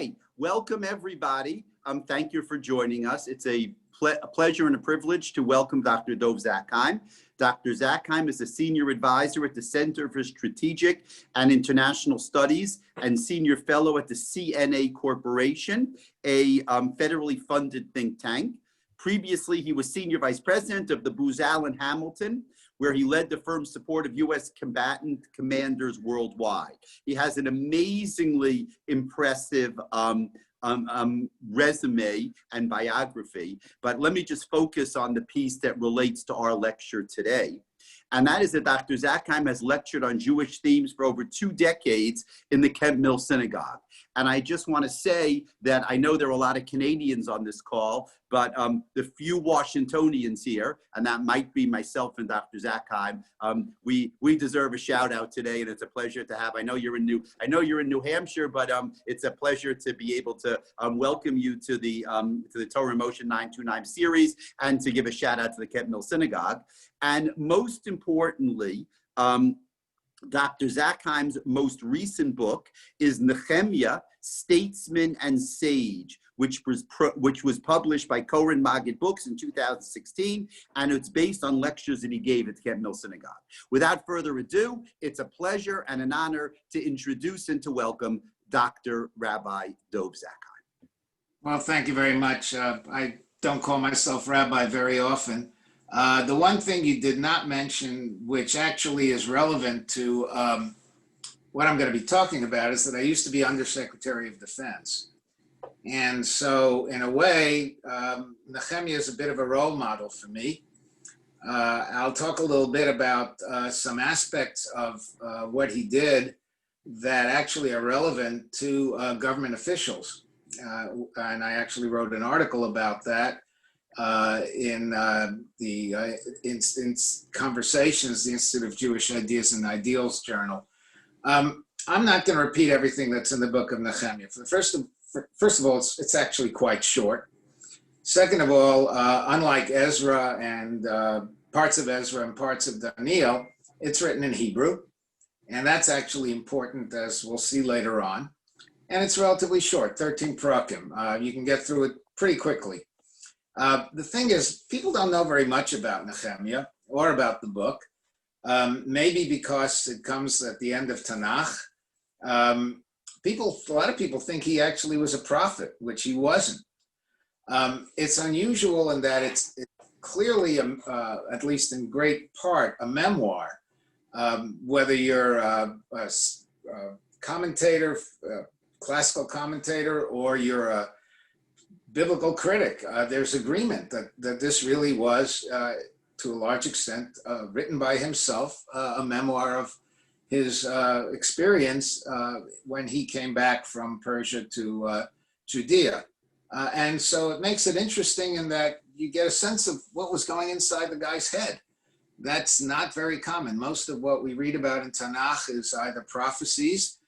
Okay, welcome everybody. Thank you for joining us. It's a pleasure and a privilege to welcome Dr. Dov Zakheim. Dr. Zakheim is a senior advisor at the Center for Strategic and International Studies and senior fellow at the CNA Corporation, a federally funded think tank. Previously, he was senior vice president of the Booz Allen Hamilton, where he led the firm's support of U.S. combatant commanders worldwide. He has an amazingly impressive resume and biography, but let me just focus on the piece that relates to our lecture today. And that is that Dr. Zakheim has lectured on Jewish themes for over 2 decades in the Kent Mill Synagogue. And I just want to say that I know there are a lot of Canadians on this call, but the few Washingtonians here, and that might be myself and Dr. Zakheim, we deserve a shout out today, and it's a pleasure to have. I know you're in New Hampshire, but it's a pleasure to be able to welcome you to the Torah in Motion 929 series, and to give a shout out to the Kent Mill Synagogue. And most importantly, Dr. Zakheim's most recent book is Nechemiya, Statesman and Sage, which was published by Koren Maggid Books in 2016, and it's based on lectures that he gave at the Kent Mill Synagogue. Without further ado, it's a pleasure and an honor to introduce and to welcome Dr. Rabbi Dov Zakheim. Well, thank you very much. I don't call myself rabbi very often. The one thing you did not mention, which actually is relevant to what I'm going to be talking about, is that I used to be Undersecretary of Defense. And so, in a way, Nechemiya is a bit of a role model for me. I'll talk a little bit about some aspects of what he did that actually are relevant to government officials. And I actually wrote an article about that in Conversations, the Institute of Jewish Ideas and Ideals Journal. I'm not going to repeat everything that's in the book of Nechemiya. First of all, it's actually quite short. Second of all, unlike Ezra and parts of Ezra and parts of Daniel, it's written in Hebrew, and that's actually important, as we'll see later on. And it's relatively short, 13 parakim. You can get through it pretty quickly. The thing is, people don't know very much about Nechemiya or about the book, maybe because it comes at the end of Tanach. A lot of people think he actually was a prophet, which he wasn't. It's unusual in that it's clearly, at least in great part, a memoir. Whether you're a commentator, classical commentator, or you're a biblical critic, there's agreement that this really was, to a large extent, written by himself, a memoir of his experience when he came back from Persia to Judea. And so it makes it interesting in that you get a sense of what was going inside the guy's head. That's not very common. Most of what we read about in Tanach is either prophecies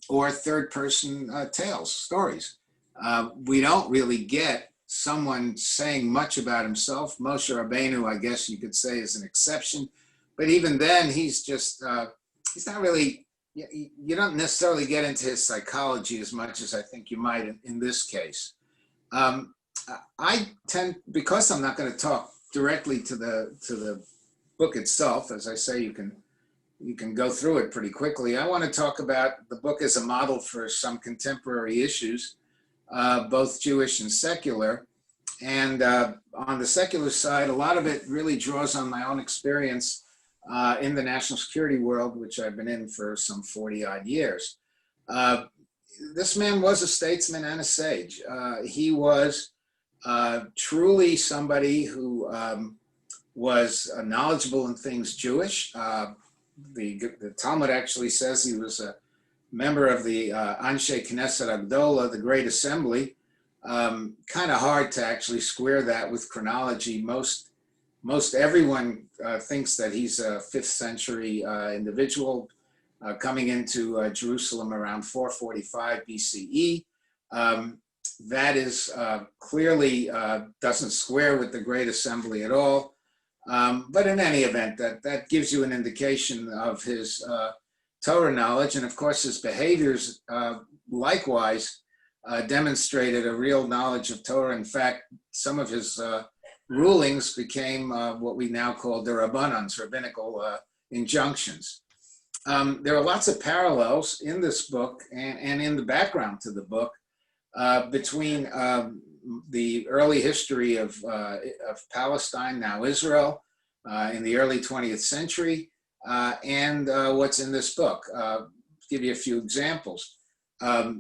or third-person tales, stories. We don't really get someone saying much about himself. Moshe Rabbeinu, I guess you could say, is an exception. But even then, he's just, he's not really, you don't necessarily get into his psychology as much as I think you might in this case. I tend, because I'm not going to talk directly to the book itself, as I say, you can go through it pretty quickly. I want to talk about the book as a model for some contemporary issues, both Jewish and secular. And on the secular side, a lot of it really draws on my own experience in the national security world, which I've been in for some 40-odd years. This man was a statesman and a sage. He was truly somebody who was knowledgeable in things Jewish. The Talmud actually says he was a member of the Anshe Knesset Agdola, the Great Assembly. Kind of hard to actually square that with chronology. Most everyone thinks that he's a 5th century individual coming into Jerusalem around 445 BCE. That is clearly doesn't square with the Great Assembly at all. But in any event, that gives you an indication of his Torah knowledge, and of course his behaviors likewise demonstrated a real knowledge of Torah. In fact, some of his rulings became what we now call derabbanans, rabbinical injunctions. There are lots of parallels in this book and in the background to the book between the early history of Palestine, now Israel, in the early 20th century, and what's in this book. Give you a few examples.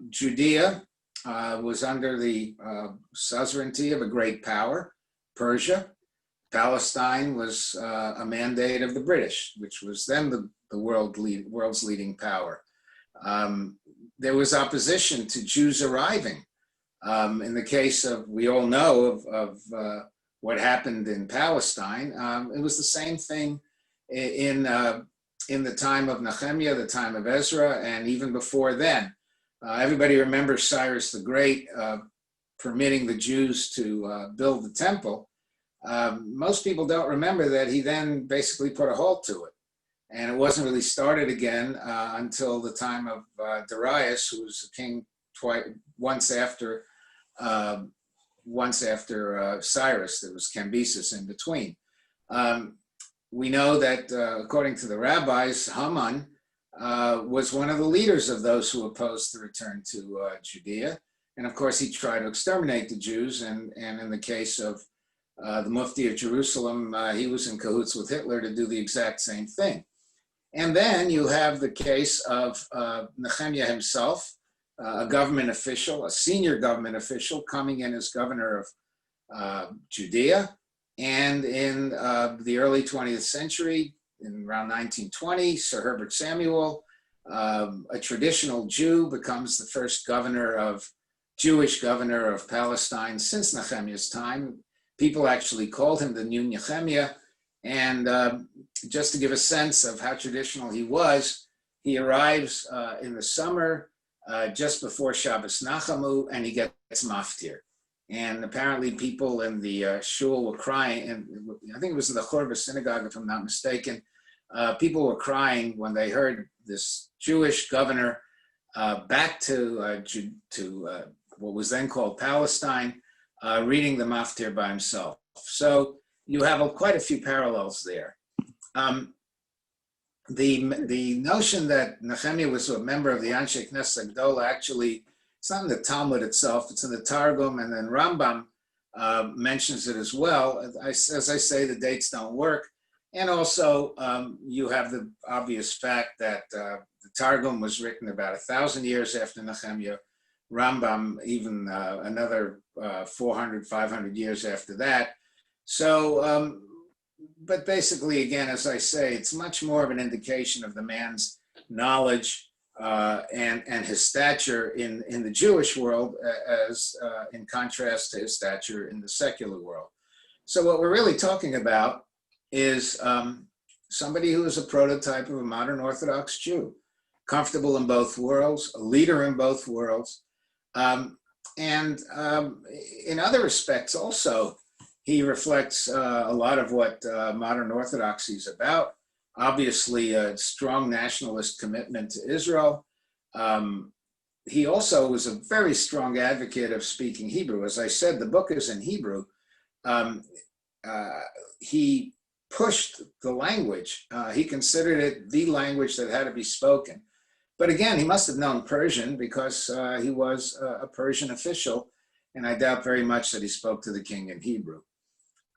Judea was under the suzerainty of a great power, Persia. Palestine was a mandate of the British, which was then the world's leading power. There was opposition to Jews arriving. In the case of, we all know of what happened in Palestine, it was the same thing in the time of Nechemiya, the time of Ezra, and even before then. Everybody remembers Cyrus the Great permitting the Jews to build the temple. Most people don't remember that he then basically put a halt to it. And it wasn't really started again until the time of Darius, who was the king once after Cyrus. There was Cambyses in between. We know that according to the rabbis, Haman was one of the leaders of those who opposed the return to Judea. And of course, he tried to exterminate the Jews. And in the case of the Mufti of Jerusalem, he was in cahoots with Hitler to do the exact same thing. And then you have the case of Nechemiya himself, a government official, a senior government official, coming in as governor of Judea. And in the early 20th century, in around 1920, Sir Herbert Samuel, a traditional Jew, becomes the first Jewish governor of Palestine since Nechemiya's time. People actually called him the new Nechemiya. And just to give a sense of how traditional he was, he arrives in the summer just before Shabbos Nachamu, and he gets maftir. And apparently people in the shul were crying, and I think it was in the Chorba synagogue, if I'm not mistaken. People were crying when they heard this Jewish governor back to what was then called Palestine, reading the maftir by himself. So you have quite a few parallels there. The notion that Nechemiya was a member of the Anshe Knesset Gdola, actually, it's not in the Talmud itself, it's in the Targum, and then Rambam mentions it as well. As I say, the dates don't work. And also, you have the obvious fact that the Targum was written about 1,000 years after Nechemiya. Rambam, even another 400, 500 years after that. So, but basically, again, as I say, it's much more of an indication of the man's knowledge and his stature in the Jewish world as in contrast to his stature in the secular world. So what we're really talking about is somebody who is a prototype of a modern Orthodox Jew, comfortable in both worlds, a leader in both worlds. And in other respects also, he reflects a lot of what modern Orthodoxy is about. Obviously, a strong nationalist commitment to Israel. He also was a very strong advocate of speaking Hebrew. As I said, the book is in Hebrew. He pushed the language. He considered it the language that had to be spoken. But again, he must have known Persian because he was a Persian official, and I doubt very much that he spoke to the king in Hebrew.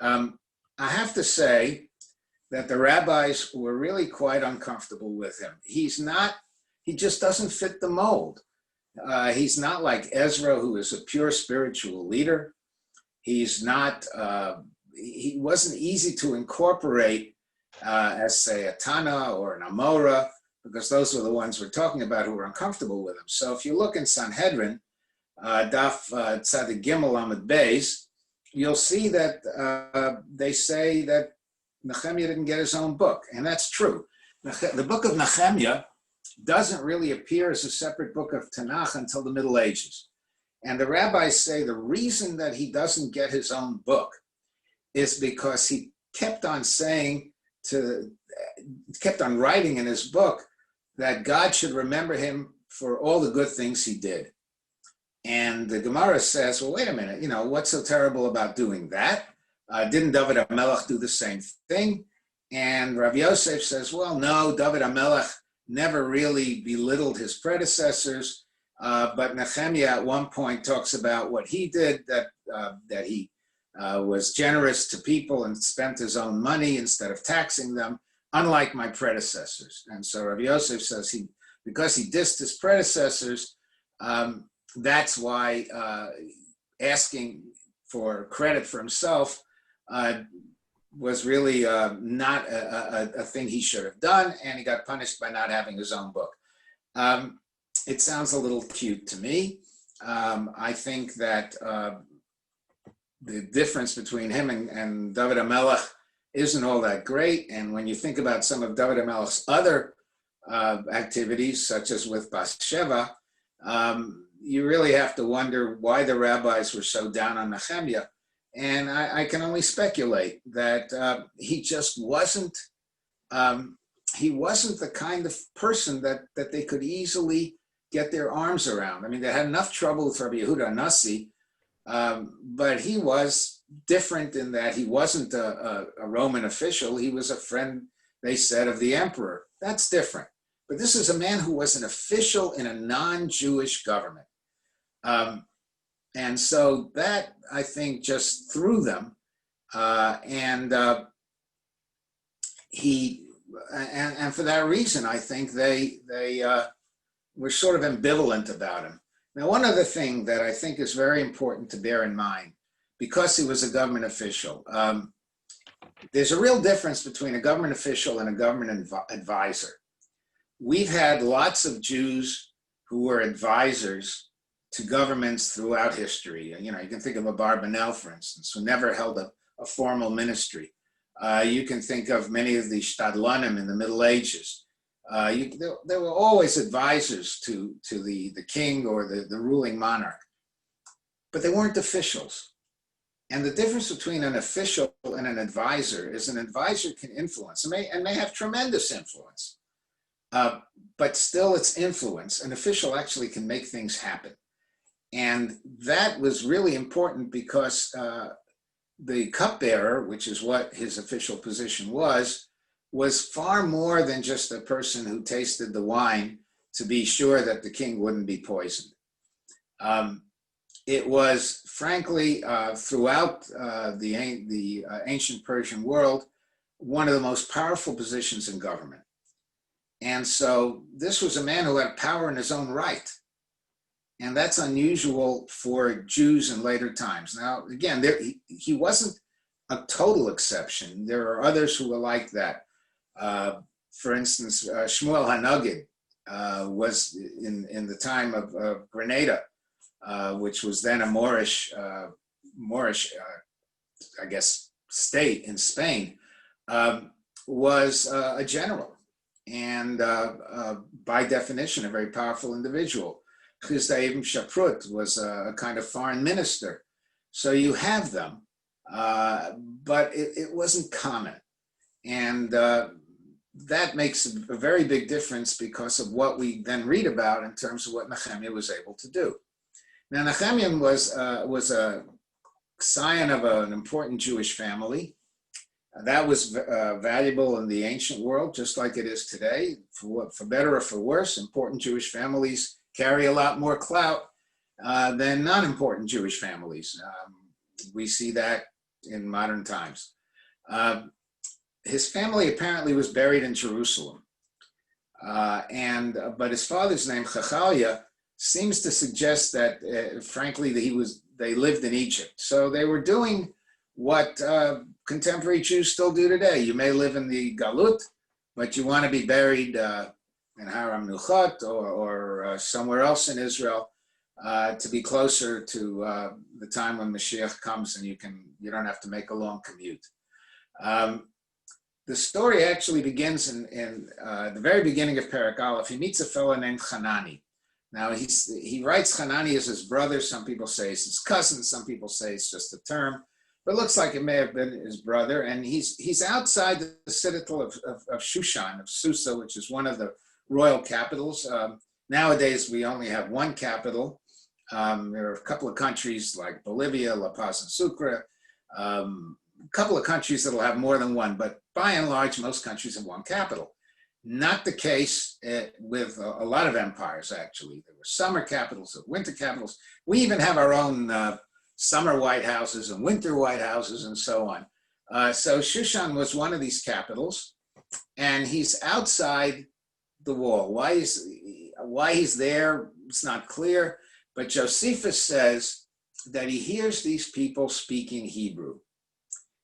I have to say that the rabbis were really quite uncomfortable with him. He just doesn't fit the mold. He's not like Ezra, who is a pure spiritual leader. He's not, he wasn't easy to incorporate as, say, a Tanach or an Amora, because those were the ones we're talking about who were uncomfortable with him. So if you look in Sanhedrin, Daf Tzadik Gimel Amud Beis, you'll see that they say that Nechemiya didn't get his own book, and that's true. The book of Nechemiya doesn't really appear as a separate book of Tanach until the Middle Ages. And the rabbis say the reason that he doesn't get his own book is because he kept on writing in his book that God should remember him for all the good things he did. And the Gemara says, well, wait a minute, what's so terrible about doing that? Didn't David HaMelech do the same thing? And Rav Yosef says, well, no, David HaMelech never really belittled his predecessors, but Nechemiya at one point talks about what he did, that he was generous to people and spent his own money instead of taxing them, unlike my predecessors. And so Rav Yosef says because he dissed his predecessors, that's why asking for credit for himself was really not a thing he should have done, and he got punished by not having his own book. It sounds a little cute to me. I think that the difference between him and David HaMelech isn't all that great, and when you think about some of David HaMelech's other activities, such as with Bathsheba, you really have to wonder why the rabbis were so down on Nechemiya. And I can only speculate that he just wasn't, he wasn't the kind of person that they could easily get their arms around. I mean, they had enough trouble with Rabbi Yehuda Nasi, but he was different in that he wasn't a Roman official. He was a friend, they said, of the emperor. That's different. But this is a man who was an official in a non-Jewish government. And so that, I think, just threw them. And for that reason, I think they were sort of ambivalent about him. Now, one other thing that I think is very important to bear in mind, because he was a government official, there's a real difference between a government official and a government advisor. We've had lots of Jews who were advisors to governments throughout history. You can think of Abarbanel, for instance, who never held a formal ministry. You can think of many of the Shtadlanim in the Middle Ages. There were always advisors to the king or the ruling monarch, but they weren't officials. And the difference between an official and an advisor is an advisor can influence and may have tremendous influence, but still it's influence. An official actually can make things happen. And that was really important because the cupbearer, which is what his official position was far more than just a person who tasted the wine to be sure that the king wouldn't be poisoned. It was, frankly, throughout the ancient Persian world, one of the most powerful positions in government. And so this was a man who had power in his own right. And that's unusual for Jews in later times. Now, again, he wasn't a total exception. There are others who were like that. For instance, Shmuel HaNagid was in the time of Grenada, which was then a Moorish, I guess, state in Spain, was a general. And by definition, a very powerful individual. Chizda Shaprut was a kind of foreign minister. So you have them, but it wasn't common. And that makes a very big difference because of what we then read about in terms of what Nechemiya was able to do. Now, Nechemiya was a scion of an important Jewish family. That was valuable in the ancient world, just like it is today. For better or for worse, important Jewish families carry a lot more clout than non-important Jewish families. We see that in modern times. His family apparently was buried in Jerusalem. But his father's name, Chachaliah, seems to suggest that, frankly, that they lived in Egypt. So they were doing what contemporary Jews still do today. You may live in the Galut, but you want to be buried in Har HaMenuchot or somewhere else in Israel to be closer to the time when Mashiach comes and you don't have to make a long commute. The story actually begins in the very beginning of Perek Aleph. He meets a fellow named Hanani. Now he writes Hanani as his brother. Some people say it's his cousin. Some people say it's just a term. But it looks like it may have been his brother. And he's outside the citadel of Shushan, of Susa, which is one of the royal capitals. Nowadays, we only have one capital. There are a couple of countries like Bolivia, La Paz and Sucre, a couple of countries that'll have more than one, but by and large, most countries have one capital. Not the case with a lot of empires, actually. There were summer capitals, winter capitals. We even have our own summer White Houses and winter White Houses and so on. So Shushan was one of these capitals, and he's outside the wall. Why he's there, it's not clear, but Josephus says that he hears these people speaking Hebrew.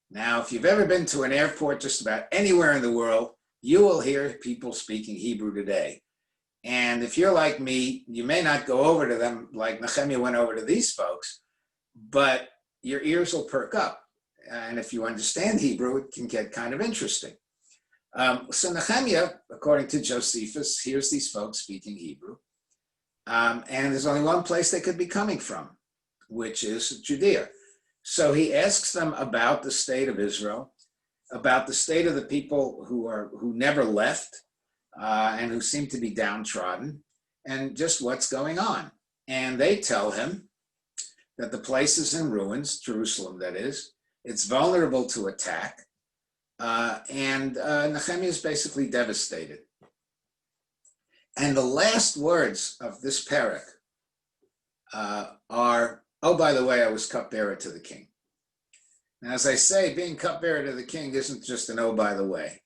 Now, if you've ever been to an airport just about anywhere in the world, you will hear people speaking Hebrew today. And if you're like me, you may not go over to them like Nechemiya went over to these folks, but your ears will perk up. And if you understand Hebrew, it can get kind of interesting. So Nechemiya, according to Josephus, hears these folks speaking Hebrew. And there's only one place they could be coming from, which is Judea. So he asks them about the state of Israel, about the state of the people who never left and who seem to be downtrodden, and just what's going on. And they tell him that the place is in ruins, Jerusalem that is, it's vulnerable to attack, and Nechemiya is basically devastated. And the last words of this parak are, oh, by the way, I was cupbearer to the king. Now, as I say, being cupbearer to the king isn't just an oh, by the way.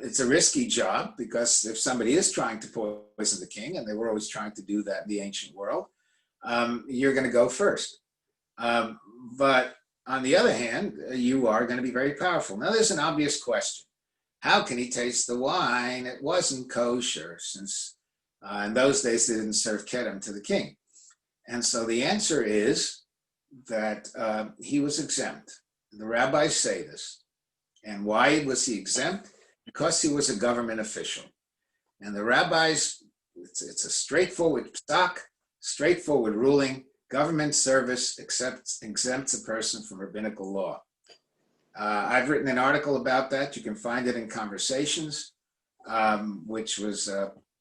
It's a risky job, because if somebody is trying to poison the king, and they were always trying to do that in the ancient world, you're going to go first. But on the other hand, you are going to be very powerful. Now, there's an obvious question. How can he taste the wine? It wasn't kosher, since in those days they didn't serve kedem to the king. And so the answer is that he was exempt. The rabbis say this. And why was he exempt? Because he was a government official. And the rabbis, it's a straightforward psak, straightforward ruling. Government service exempts a person from rabbinical law. I've written an article about that. You can find it in Conversations, which was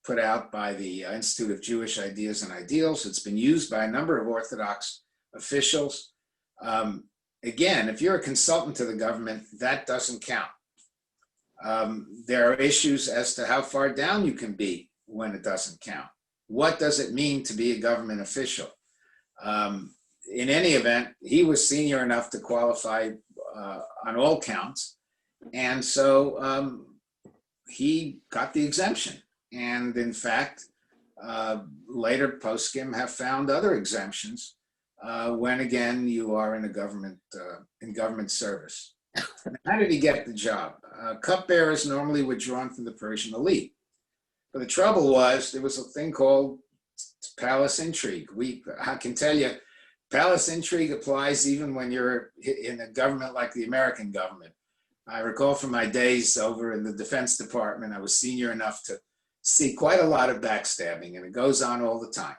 put out by the Institute of Jewish Ideas and Ideals. It's been used by a number of Orthodox officials. Again, if you're a consultant to the government, that doesn't count. There are issues as to how far down you can be when it doesn't count. What does it mean to be a government official? In any event, he was senior enough to qualify on all counts. And so he got the exemption. And in fact, later poskim have found other exemptions when, again, you are in government service. How did he get the job? Cupbearers normally were drawn from the Persian elite. But the trouble was, there was a thing called palace intrigue. I can tell you, palace intrigue applies even when you're in a government like the American government. I recall from my days over in the Defense Department, I was senior enough to see quite a lot of backstabbing, and it goes on all the time.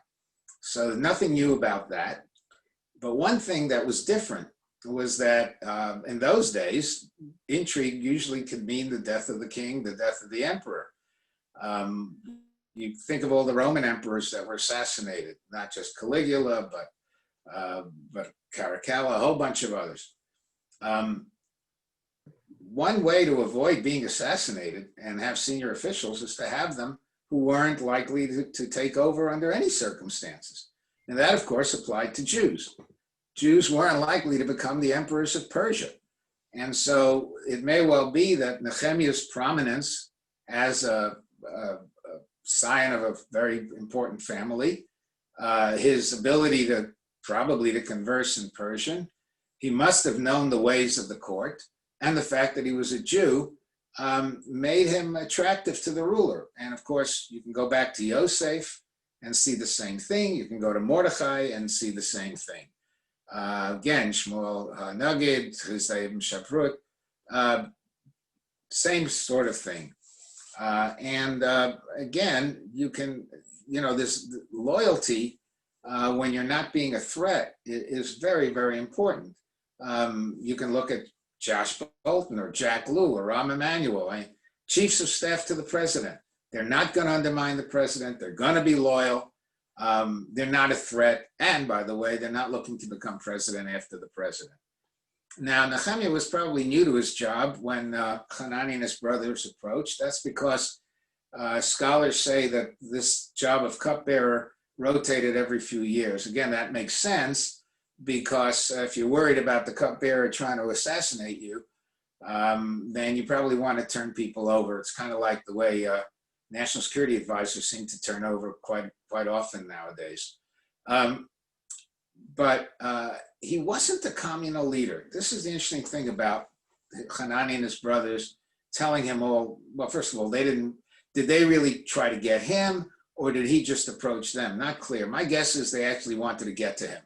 So nothing new about that. But one thing that was different was that in those days, intrigue usually could mean the death of the king, the death of the emperor. You think of all the Roman emperors that were assassinated, not just Caligula, but Caracalla, a whole bunch of others. One way to avoid being assassinated and have senior officials is to have them who weren't likely to take over under any circumstances. And that, of course, applied to Jews. Jews weren't likely to become the emperors of Persia. And so it may well be that Nechemiya's prominence as a scion of a very important family, his ability to probably converse in Persian, he must have known the ways of the court, and the fact that he was a Jew made him attractive to the ruler. And of course, you can go back to Yosef and see the same thing. You can go to Mordechai and see the same thing. Again, Shmuel Nagid, Chizayim Shaprut, same sort of thing. And again, you can, this loyalty when you're not being a threat is very, very important. You can look at Josh Bolton or Jack Lew or Rahm Emanuel, chiefs of staff to the president. They're not going to undermine the president. They're going to be loyal. They're not a threat. And by the way, they're not looking to become president after the president. Now, Nechemiya was probably new to his job when Hanani and his brothers approached. That's because scholars say that this job of cupbearer rotated every few years. Again, that makes sense because if you're worried about the cupbearer trying to assassinate you, then you probably want to turn people over. It's kind of like the way national security advisors seem to turn over quite often nowadays. But he wasn't a communal leader. This is the interesting thing about Hanani and his brothers telling him, well, first of all, did they really try to get him, or did he just approach them? Not clear. My guess is they actually wanted to get to him.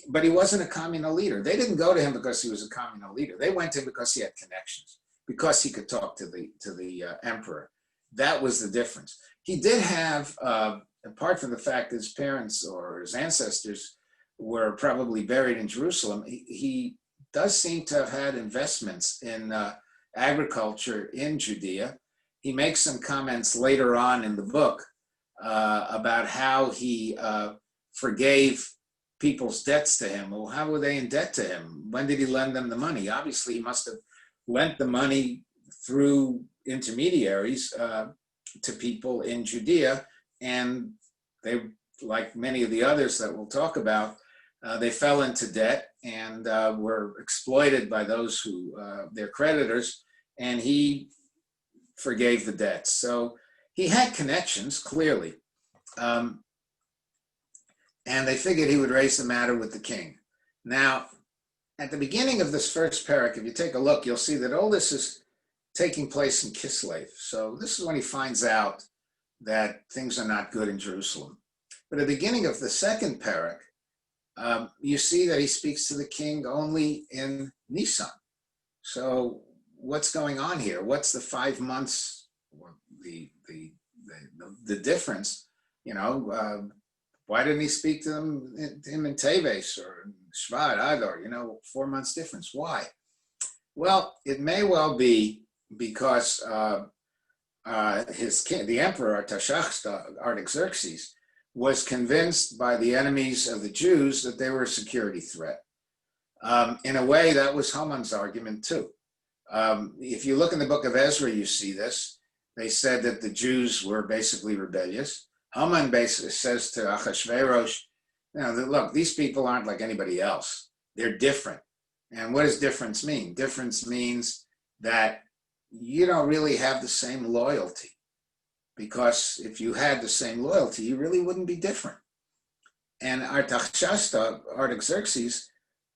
But he wasn't a communal leader. They didn't go to him because he was a communal leader. They went to him because he had connections, because he could talk to the emperor. That was the difference. He did have, apart from the fact that his parents or his ancestors were probably buried in Jerusalem, he does seem to have had investments in agriculture in Judea. He makes some comments later on in the book about how he forgave people's debts to him. Well, how were they in debt to him? When did he lend them the money? Obviously, he must have lent the money through intermediaries to people in Judea, and they, like many of the others that we'll talk about, they fell into debt and were exploited by those who, their creditors, and he forgave the debts. So he had connections, clearly. And they figured he would raise the matter with the king. Now, at the beginning of this first parak, if you take a look, you'll see that all this is taking place in Kislev. So this is when he finds out that things are not good in Jerusalem. But at the beginning of the second parak, you see that he speaks to the king only in Nisan. So what's going on here? What's the 5 months, the difference? You know, why didn't he speak to him in Teves or Shvat, Adar? 4 months difference. Why? Well, it may well be because his king, the emperor Artaxerxes, was convinced by the enemies of the Jews that they were a security threat. In a way, that was Haman's argument too. If you look in the book of Ezra, you see this. They said that the Jews were basically rebellious. Haman basically says to Achashverosh, look, these people aren't like anybody else. They're different. And what does difference mean? Difference means that you don't really have the same loyalty. Because if you had the same loyalty, you really wouldn't be different. And Artaxerxes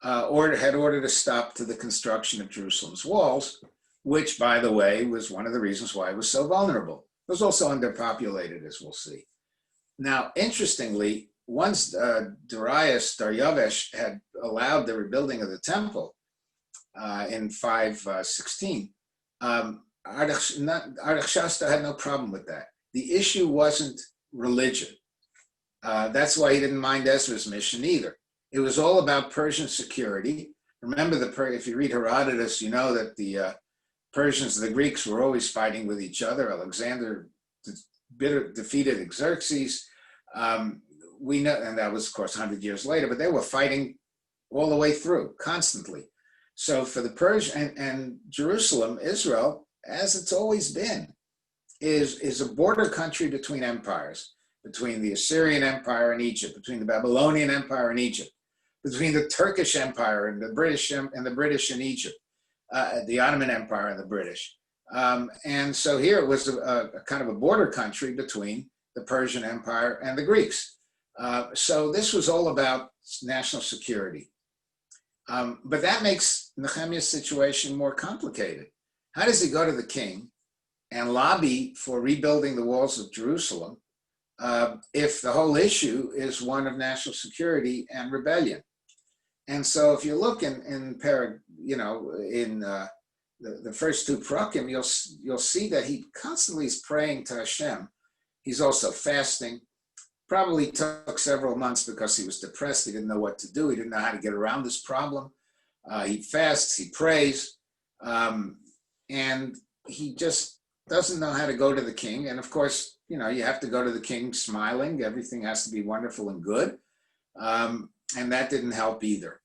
had ordered a stop to the construction of Jerusalem's walls, which, by the way, was one of the reasons why it was so vulnerable. It was also underpopulated, as we'll see. Now, interestingly, once Darius had allowed the rebuilding of the temple in 516, Artaxerxes had no problem with that. The issue wasn't religion. That's why he didn't mind Ezra's mission either. It was all about Persian security. Remember, if you read Herodotus, you know that the Persians and the Greeks were always fighting with each other. Alexander defeated Xerxes. We know, and that was, of course, 100 years later, but they were fighting all the way through, constantly. So for the Persian and Jerusalem, Israel, as it's always been, is a border country between empires, between the Assyrian Empire and Egypt, between the Babylonian Empire and Egypt, between the Turkish Empire and the British in Egypt, the Ottoman Empire and the British. And so here it was a kind of a border country between the Persian Empire and the Greeks. So this was all about national security. But that makes Nechemiya's situation more complicated. How does he go to the king and lobby for rebuilding the walls of Jerusalem if the whole issue is one of national security and rebellion? And so if you look in the first two prakim, you'll see that he constantly is praying to Hashem. He's also fasting. Probably took several months because he was depressed. He didn't know what to do. He didn't know how to get around this problem. He fasts, he prays, and he just doesn't know how to go to the king. And of course, you have to go to the king smiling. Everything has to be wonderful and good. And that didn't help either.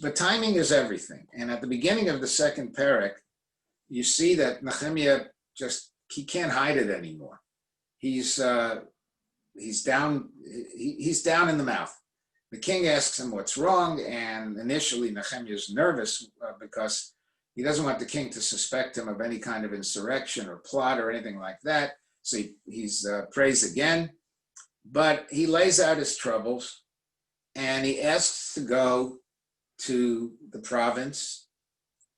But timing is everything. And at the beginning of the second parak, you see that Nechemiya he can't hide it anymore. He's down in the mouth. The king asks him what's wrong, and initially Nechemiya is nervous because he doesn't want the king to suspect him of any kind of insurrection or plot or anything like that. So he's prays again, but he lays out his troubles, and he asks to go to the province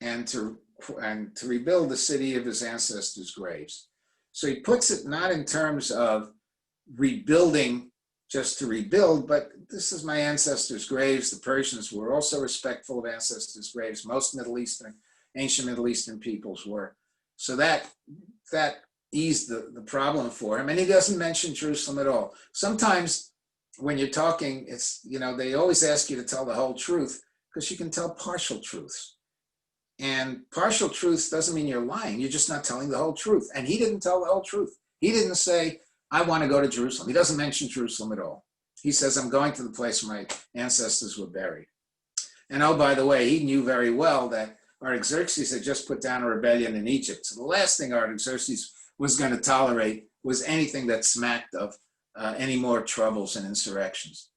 and to rebuild the city of his ancestors' graves. So he puts it not in terms of rebuilding just to rebuild, but this is my ancestors' graves. The Persians were also respectful of ancestors' graves. Most ancient Middle Eastern peoples were. So that eased the problem for him. And he doesn't mention Jerusalem at all. Sometimes when you're talking, they always ask you to tell the whole truth because you can tell partial truths. And partial truth doesn't mean you're lying. You're just not telling the whole truth. And he didn't tell the whole truth. He didn't say, I want to go to Jerusalem. He doesn't mention Jerusalem at all. He says, I'm going to the place where my ancestors were buried. And oh, by the way, he knew very well that Artaxerxes had just put down a rebellion in Egypt. So the last thing Artaxerxes was going to tolerate was anything that smacked of any more troubles and insurrections.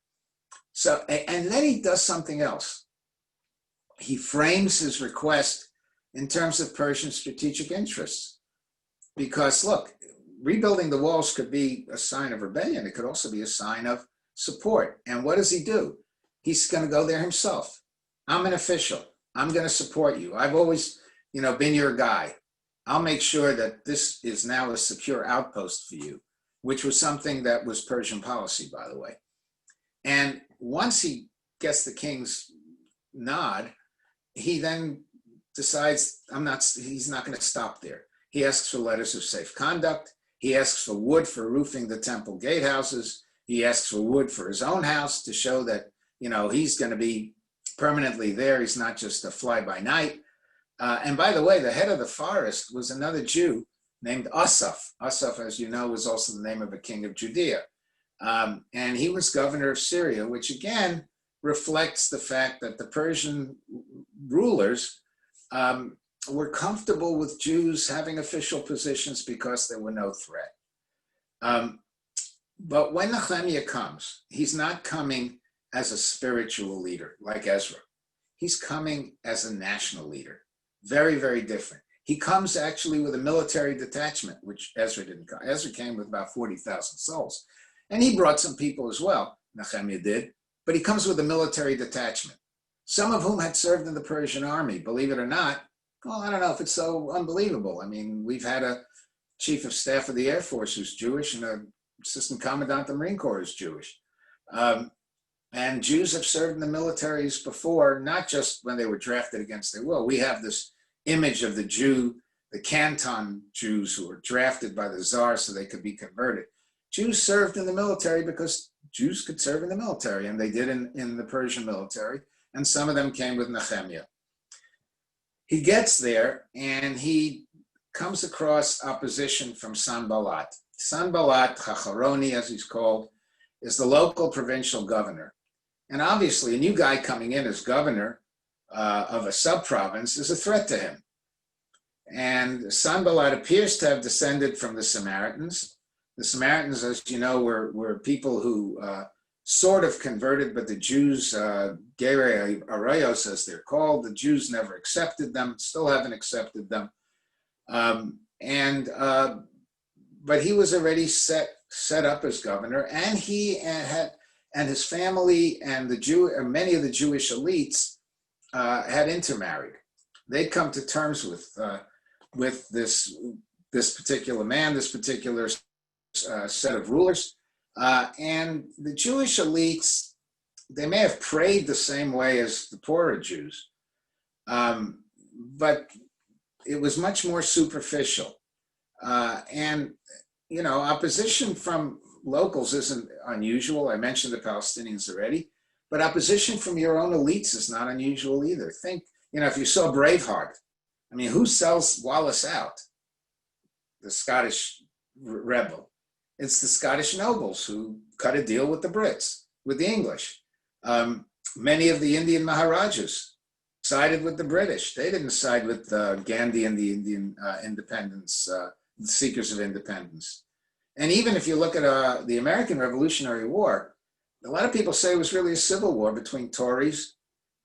So, and then he does something else. He frames his request in terms of Persian strategic interests. Because look, rebuilding the walls could be a sign of rebellion. It could also be a sign of support. And what does he do? He's going to go there himself. I'm an official. I'm going to support you. I've always, been your guy. I'll make sure that this is now a secure outpost for you, which was something that was Persian policy, by the way. And once he gets the king's nod, he then decides he's not going to stop there. He asks for letters of safe conduct. He asks for wood for roofing the temple gatehouses. He asks for wood for his own house to show that, he's going to be permanently there. He's not just a fly-by-night. And by the way, the head of the forest was another Jew named Asaph. Asaph, as you know, was also the name of a king of Judea. And he was governor of Syria, which again reflects the fact that the Persian rulers were comfortable with Jews having official positions because there were no threat. But when Nechemiya comes, he's not coming as a spiritual leader like Ezra. He's coming as a national leader. Very, very different. He comes actually with a military detachment, which Ezra didn't come. Ezra came with about 40,000 souls. And he brought some people as well, Nechemiya did, but he comes with a military detachment, some of whom had served in the Persian army, believe it or not. Well, I don't know if it's so unbelievable. I mean, we've had a chief of staff of the Air Force who's Jewish and an assistant commandant of the Marine Corps who's Jewish. And Jews have served in the militaries before, not just when they were drafted against their will. We have this image of the Jew, the Canton Jews who were drafted by the Tsar so they could be converted. Jews served in the military because Jews could serve in the military, and they did in the Persian military, and some of them came with Nechemiya. He gets there, and he comes across opposition from Sanballat. Sanballat, Chacharoni, as he's called, is the local provincial governor. And obviously, a new guy coming in as governor of a sub-province is a threat to him. And Sanballat appears to have descended from the Samaritans. The Samaritans, as you know, were people who sort of converted, but the Jews, Gerei Arayos, as they're called, the Jews never accepted them, still haven't accepted them. But he was already set up as governor, and he and his family and many of the Jewish elites had intermarried. They'd come to terms with this particular man, this particular set of rulers, and the Jewish elites, they may have prayed the same way as the poorer Jews, but it was much more superficial. And opposition from locals isn't unusual. I mentioned the Palestinians already, but opposition from your own elites is not unusual either. Think, if you saw Braveheart, I mean, who sells Wallace out? The Scottish rebel. It's the Scottish nobles who cut a deal with the Brits, with the English. Many of the Indian Maharajas sided with the British. They didn't side with Gandhi and the Indian independence, the seekers of independence. And even if you look at the American Revolutionary War, a lot of people say it was really a civil war between Tories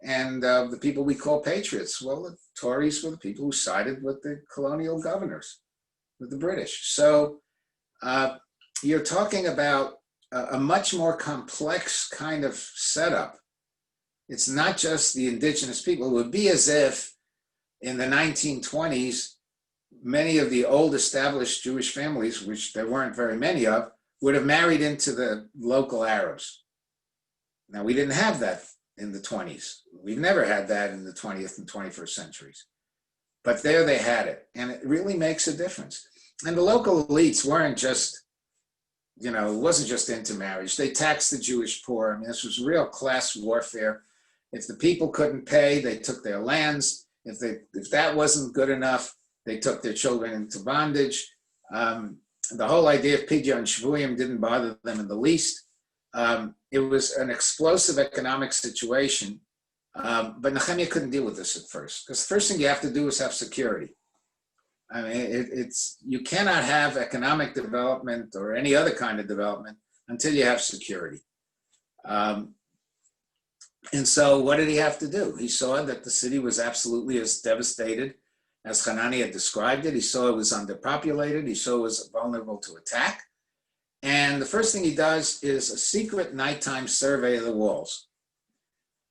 and the people we call patriots. Well, the Tories were the people who sided with the colonial governors, with the British. So you're talking about a much more complex kind of setup. It's not just the indigenous people. It would be as if in the 1920s, many of the old established Jewish families, which there weren't very many of, would have married into the local Arabs. Now, we didn't have that in the 20s. We've never had that in the 20th and 21st centuries. But there they had it, and it really makes a difference. And the local elites weren't just, it wasn't just intermarriage. They taxed the Jewish poor. I mean, this was real class warfare. If the people couldn't pay, they took their lands. If that wasn't good enough, they took their children into bondage. The whole idea of Pidyon Shvuyim didn't bother them in the least. It was an explosive economic situation, but Nechemiya couldn't deal with this at first, because the first thing you have to do is have security. I mean, you cannot have economic development or any other kind of development until you have security. And so what did he have to do? He saw that the city was absolutely as devastated as Hanani had described it. He saw it was underpopulated. He saw it was vulnerable to attack. And the first thing he does is a secret nighttime survey of the walls.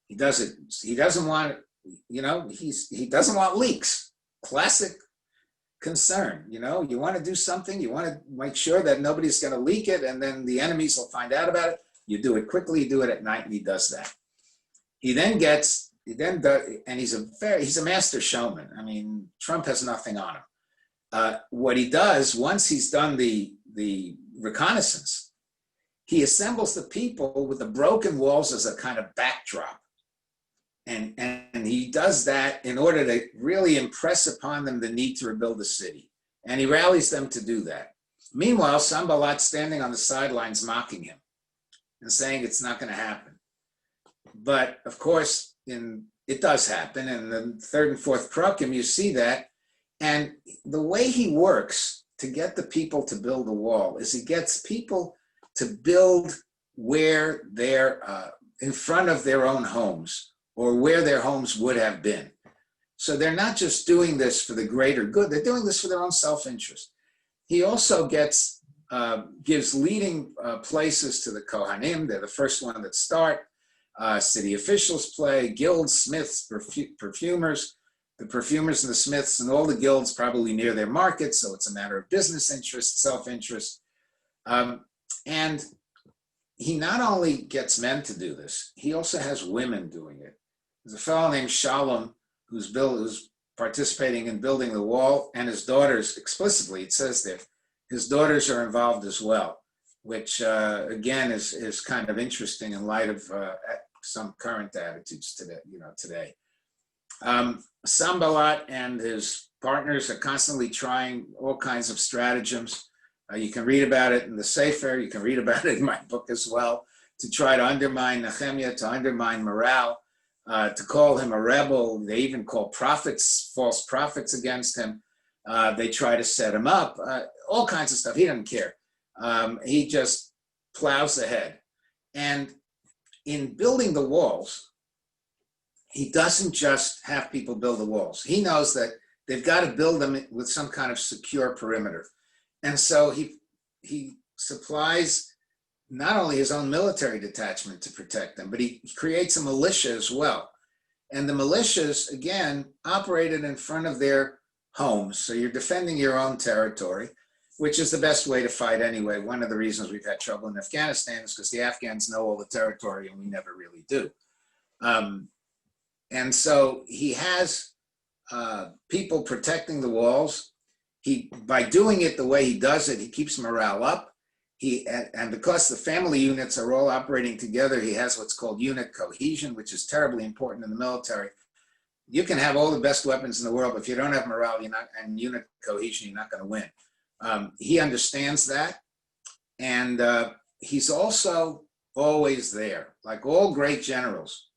He does it. He doesn't want, he doesn't want leaks. Classic concern. You want to do something. You want to make sure that nobody's going to leak it, and then the enemies will find out about it. You do it quickly. You do it at night, and he does that. He then does, and he's a master showman. I mean, Trump has nothing on him. What he does, once he's done the reconnaissance, he assembles the people with the broken walls as a kind of backdrop. And he does that in order to really impress upon them the need to rebuild the city. And he rallies them to do that. Meanwhile, Sanballat's standing on the sidelines mocking him and saying it's not going to happen. But of course, it does happen. In the third and fourth Prakim, you see that. And the way he works to get the people to build the wall is he gets people to build where they're in front of their own homes, or where their homes would have been. So they're not just doing this for the greater good, they're doing this for their own self-interest. He also gives leading places to the Kohanim. They're the first one that start. City officials play, guilds, smiths, perfumers. The perfumers and the smiths and all the guilds probably near their markets, so it's a matter of business interest, self-interest. And he not only gets men to do this, he also has women doing it. There's a fellow named Shalom who's participating in building the wall, and his daughters, explicitly, it says there, his daughters are involved as well, which again is kind of interesting in light of some current attitudes today. Sanballat and his partners are constantly trying all kinds of stratagems. You can read about it in the Sefer. You can read about it in my book as well, to try to undermine Nechemiya, to undermine morale, to call him a rebel. They even call false prophets against him. They try to set him up, all kinds of stuff. He doesn't care. He just plows ahead. And in building the walls, he doesn't just have people build the walls. He knows that they've got to build them with some kind of secure perimeter. And so he supplies not only his own military detachment to protect them, but he creates a militia as well. And the militias, again, operated in front of their homes. So you're defending your own territory, which is the best way to fight anyway. One of the reasons we've had trouble in Afghanistan is because the Afghans know all the territory and we never really do. And so he has people protecting the walls. By doing it the way he does it, he keeps morale up. And because the family units are all operating together, he has what's called unit cohesion, which is terribly important in the military. You can have all the best weapons in the world, but if you don't have morale, and unit cohesion, you're not going to win. He understands that. And he's also always there, like all great generals.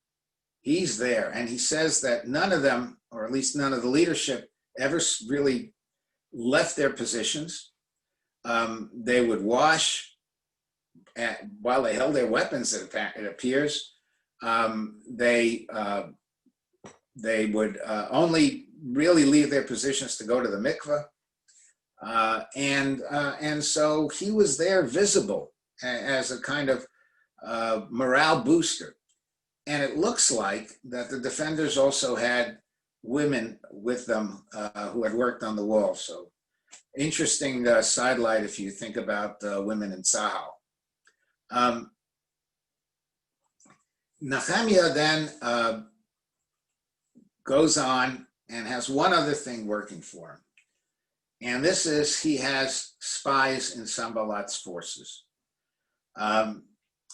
He's there, and he says that none of them, or at least none of the leadership, ever really left their positions. They would wash while they held their weapons, it appears. They would only really leave their positions to go to the mikveh. And so he was there visible as a kind of morale booster. And it looks like that the defenders also had women with them who had worked on the wall. So interesting sidelight if you think about women in Tzahal. Nechemiya then goes on and has one other thing working for him. And this is, he has spies in Sanballat's forces.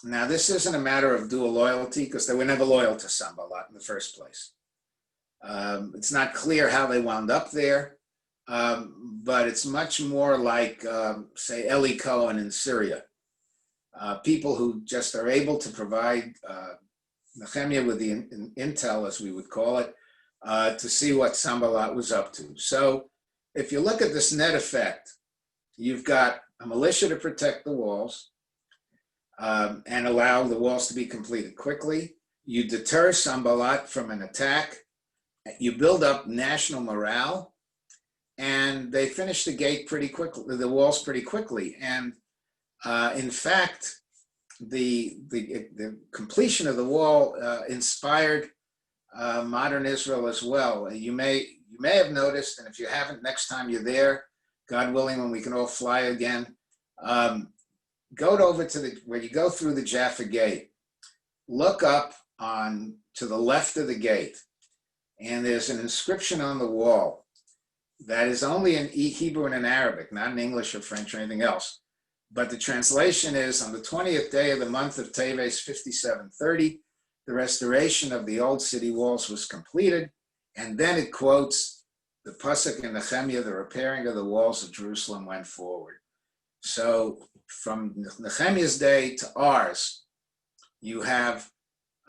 Now, this isn't a matter of dual loyalty, because they were never loyal to Sanballat in the first place. It's not clear how they wound up there, but it's much more like, say, Eli Cohen in Syria. People who just are able to provide Nechemiya with the intel, as we would call it, to see what Sanballat was up to. So if you look at this net effect, you've got a militia to protect the walls and allow the walls to be completed quickly. You deter Sanballat from an attack. You build up national morale, and they finish the gate pretty quickly, the walls pretty quickly. And in fact, the completion of the wall inspired modern Israel as well. You may have noticed, and if you haven't, next time you're there, God willing, when we can all fly again, go over to where you go through the Jaffa Gate. Look up to the left of the gate, and there's an inscription on the wall that is only in Hebrew and in Arabic, not in English or French or anything else. But the translation is, on the 20th day of the month of Teves 5730, the restoration of the old city walls was completed. And then it quotes the pasuk in Nechemiya, the repairing of the walls of Jerusalem went forward. So from Nechemiya's day to ours, you have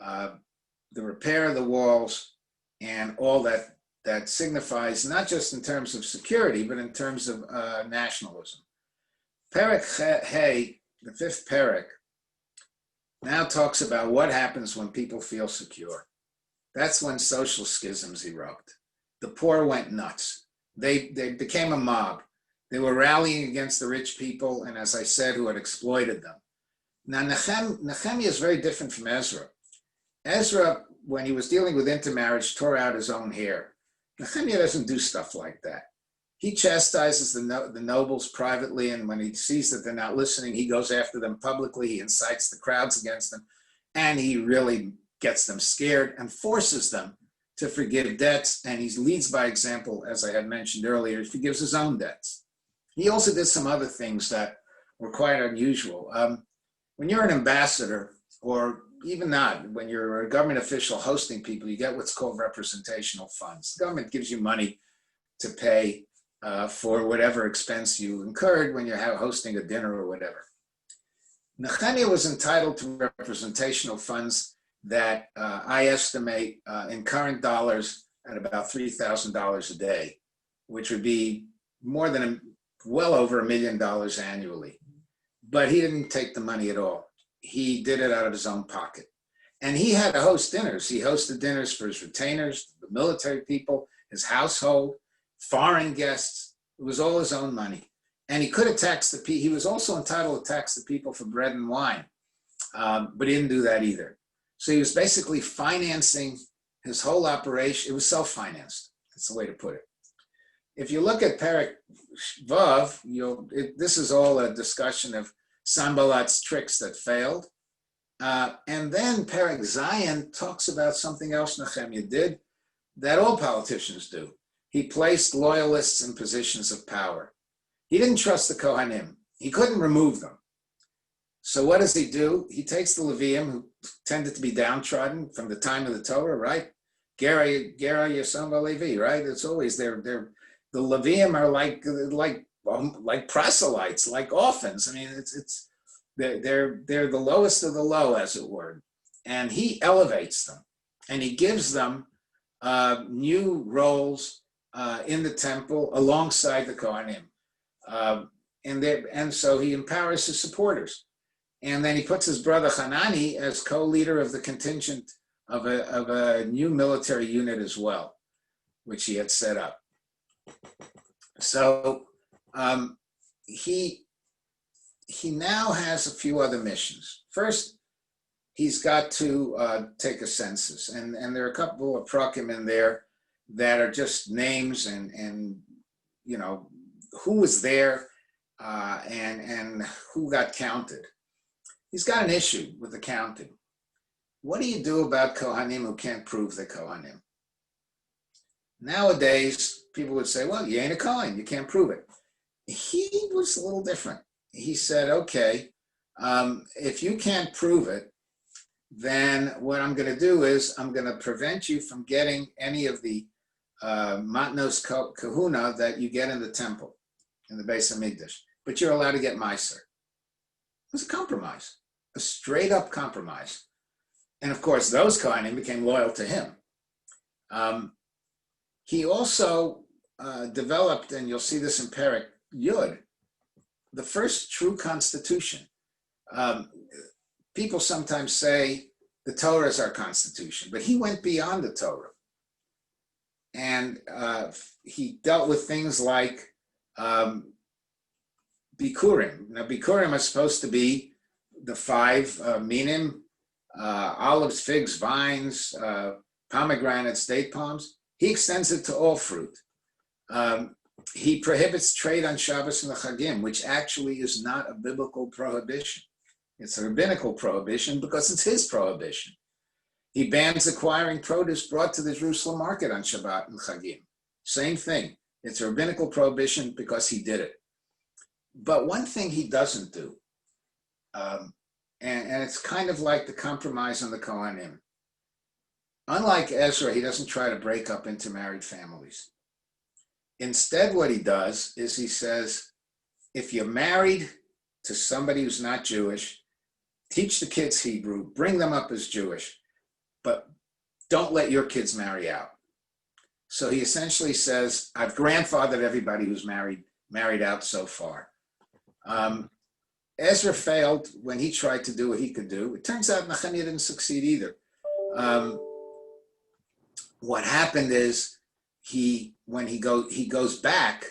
the repair of the walls and all that signifies, not just in terms of security, but in terms of nationalism. Perek Hey, the fifth Perek, now talks about what happens when people feel secure. That's when social schisms erupt. The poor went nuts. They became a mob. They were rallying against the rich people, and as I said, who had exploited them. Now, Nechemiya is very different from Ezra. Ezra, when he was dealing with intermarriage, tore out his own hair. Nechemiya doesn't do stuff like that. He chastises the nobles privately, and when he sees that they're not listening, he goes after them publicly. He incites the crowds against them, and he really gets them scared and forces them to forgive debts. And he leads by example, as I had mentioned earlier. He forgives his own debts. He also did some other things that were quite unusual. When you're an ambassador, or even not, when you're a government official hosting people, you get what's called representational funds. The government gives you money to pay for whatever expense you incurred when you're hosting a dinner or whatever. Nechemiya was entitled to representational funds that I estimate in current dollars at about $3,000 a day, which would be more than well over $1 million annually. But he didn't take the money at all. He did it out of his own pocket. And he had to host dinners. He hosted dinners for his retainers, the military people, his household, foreign guests. It was all his own money. And he could have taxed the people. He was also entitled to tax the people for bread and wine, but he didn't do that either. So he was basically financing his whole operation. It was self-financed. That's the way to put it. If you look at Perek Vav, this is all a discussion of Sanballat's tricks that failed. And then Perek Zayin talks about something else Nechemiya did that all politicians do. He placed loyalists in positions of power. He didn't trust the Kohanim. He couldn't remove them. So what does he do? He takes the Levium, who tended to be downtrodden from the time of the Torah, right? Gera Yasam Levi, right? It's always the Levium are like like proselytes, like orphans. I mean, they're the lowest of the low, as it were. And he elevates them, and he gives them new roles in the temple alongside the Kohanim. And so he empowers his supporters. And then he puts his brother Hanani as co-leader of the contingent of a new military unit as well, which he had set up. So he now has a few other missions. First, he's got to take a census, and there are a couple of prakim in there that are just names and you know who was there and who got counted. He's got an issue with the counting. What do you do about Kohanim who can't prove they're Kohanim? Nowadays, people would say, well, you ain't a Kohen, you can't prove it. He was a little different. He said, okay, if you can't prove it, then what I'm going to do is I'm going to prevent you from getting any of the matnos kahuna that you get in the temple, in the Beis Hamikdash. But you're allowed to get Meiser. It was a compromise, a straight up compromise. And of course, those Kohanim became loyal to him. He also developed, and you'll see this in Perek Yud, the first true constitution. People sometimes say the Torah is our constitution, but he went beyond the Torah. And he dealt with things like Bikurim. Now, Bikurim are supposed to be the 5 minim, olives, figs, vines, pomegranates, date palms. He extends it to all fruit. He prohibits trade on Shabbos and the Chagim, which actually is not a biblical prohibition. It's a rabbinical prohibition because it's his prohibition. He bans acquiring produce brought to the Jerusalem market on Shabbat and Chagim. Same thing. It's a rabbinical prohibition because he did it. But one thing he doesn't do, and it's kind of like the compromise on the Kohanim. Unlike Ezra, he doesn't try to break up intermarried families. Instead, what he does is he says, if you're married to somebody who's not Jewish, teach the kids Hebrew, bring them up as Jewish, but don't let your kids marry out. So he essentially says, I've grandfathered everybody who's married out so far. Ezra failed when he tried to do what he could do. It turns out Nechemiya didn't succeed either. What happened is when he goes back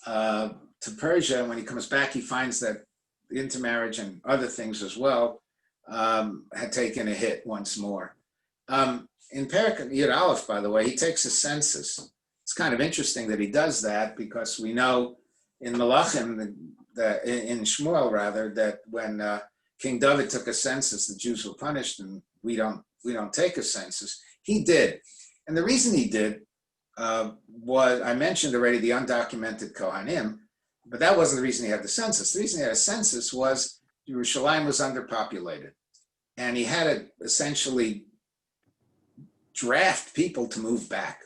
to Persia, and when he comes back, he finds that the intermarriage and other things as well had taken a hit once more. In Perek Yud Aleph, by the way, he takes a census. It's kind of interesting that he does that because we know in Malachim, in Shmuel rather, that when King David took a census, the Jews were punished, and we don't take a census. He did, and the reason he did was, I mentioned already, the undocumented Kohanim, but that wasn't the reason he had the census. The reason he had a census was Yerushalayim was underpopulated, and he had to essentially draft people to move back.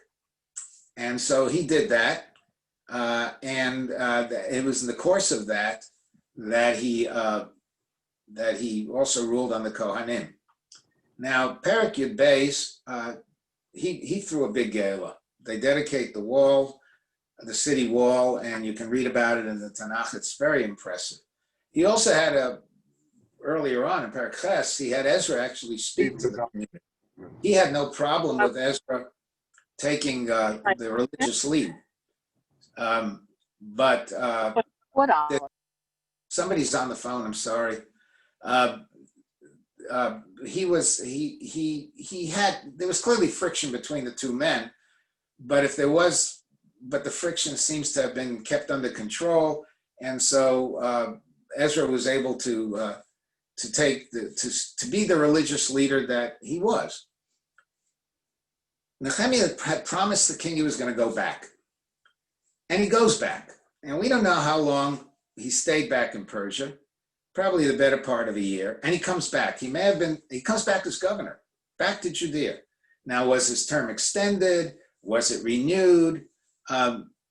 And so he did that, and it was in the course of that he also ruled on the Kohanim. Now, Perek Yud Beis, he threw a big gala. They dedicate the wall, the city wall, and you can read about it in the Tanach. It's very impressive. He also had earlier on in Perek Ches, he had Ezra actually speak to the community. He had no problem with Ezra taking the religious lead. But somebody's on the phone, I'm sorry. There was clearly friction between the two men, but the friction seems to have been kept under control, and so Ezra was able to be the religious leader that he was. Nechemiya had promised the king he was going to go back, and he goes back, and we don't know how long he stayed back in Persia. Probably the better part of a year, and he comes back. He comes back as governor, back to Judea. Now, was his term extended? Was it renewed?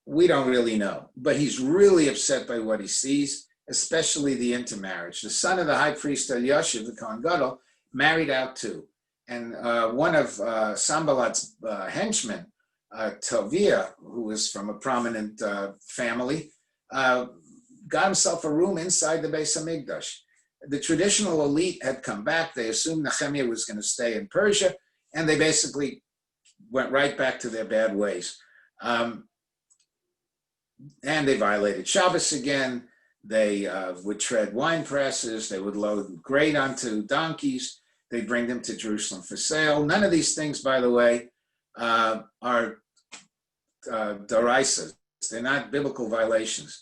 We don't really know, but he's really upset by what he sees, especially the intermarriage. The son of the high priest Eliashiv, the Kohen Gadol, married out too. And one of Sanballat's henchmen, Tovia, who was from a prominent family, got himself a room inside the Beis Hamikdash. The traditional elite had come back. They assumed Nechemiya was going to stay in Persia, and they basically went right back to their bad ways. And they violated Shabbos again. They would tread wine presses. They would load grain onto donkeys. They'd bring them to Jerusalem for sale. None of these things, by the way, are deraisas. They're not biblical violations.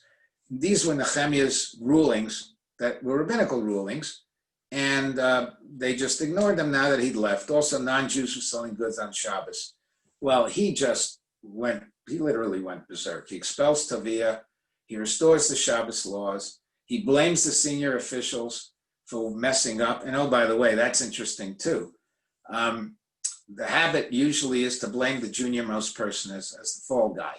These were Nechemiya's rulings that were rabbinical rulings, and they just ignored them now that he'd left. Also, non-Jews were selling goods on Shabbos. Well, he literally went berserk. He expels Tovia. He restores the Shabbos laws. He blames the senior officials for messing up. And oh, by the way, that's interesting too. The habit usually is to blame the junior-most person as the fall guy.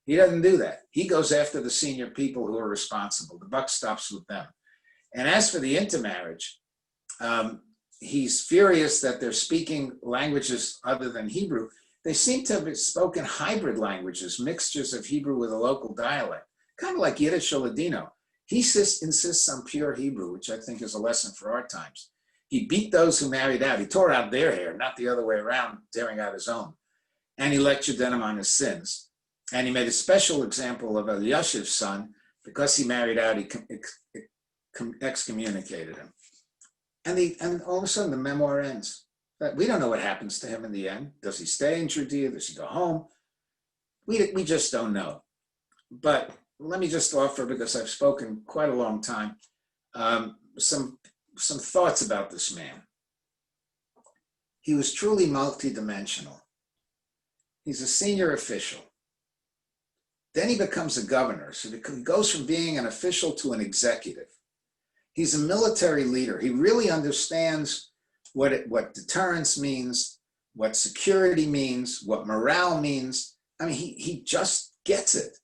He doesn't do that. He goes after the senior people who are responsible. The buck stops with them. And as for the intermarriage, he's furious that they're speaking languages other than Hebrew. They seem to have spoken hybrid languages, mixtures of Hebrew with a local dialect, kind of like Yiddish or Ladino. He insists on pure Hebrew, which I think is a lesson for our times. He beat those who married out. He tore out their hair, not the other way around, tearing out his own. And he lectured them on his sins. And he made a special example of Eliashiv's son. Because he married out, he excommunicated him. And all of a sudden, the memoir ends. We don't know what happens to him in the end. Does he stay in Judea? Does he go home? We just don't know. But let me just offer, because I've spoken quite a long time, some thoughts about this man. He was truly multidimensional. He's a senior official. Then he becomes a governor. So he goes from being an official to an executive. He's a military leader. He really understands what deterrence means, what security means, what morale means. I mean, he just gets it.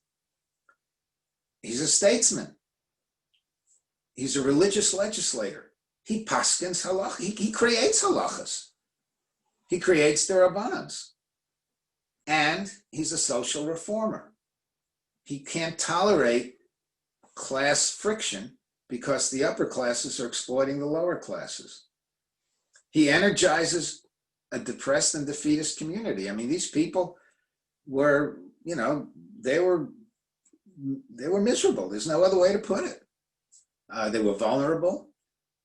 He's a statesman. He's a religious legislator. He paskins halach. He creates halachas. He creates the rabbanans. And he's a social reformer. He can't tolerate class friction because the upper classes are exploiting the lower classes. He energizes a depressed and defeatist community. I mean, these people were, they were miserable. There's no other way to put it. They were vulnerable.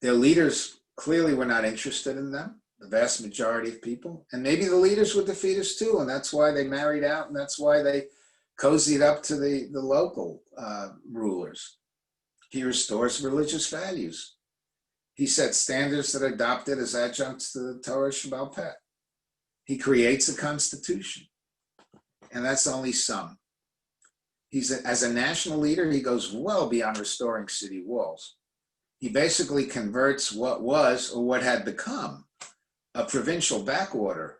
Their leaders clearly were not interested in them, the vast majority of people. And maybe the leaders were defeatists too, and that's why they married out, and that's why they cozied up to the local rulers. He restores religious values. He sets standards that are adopted as adjuncts to the Torah Shebaal Peh. He creates a constitution, and that's only some. As a national leader, he goes well beyond restoring city walls. He basically converts what was or what had become a provincial backwater.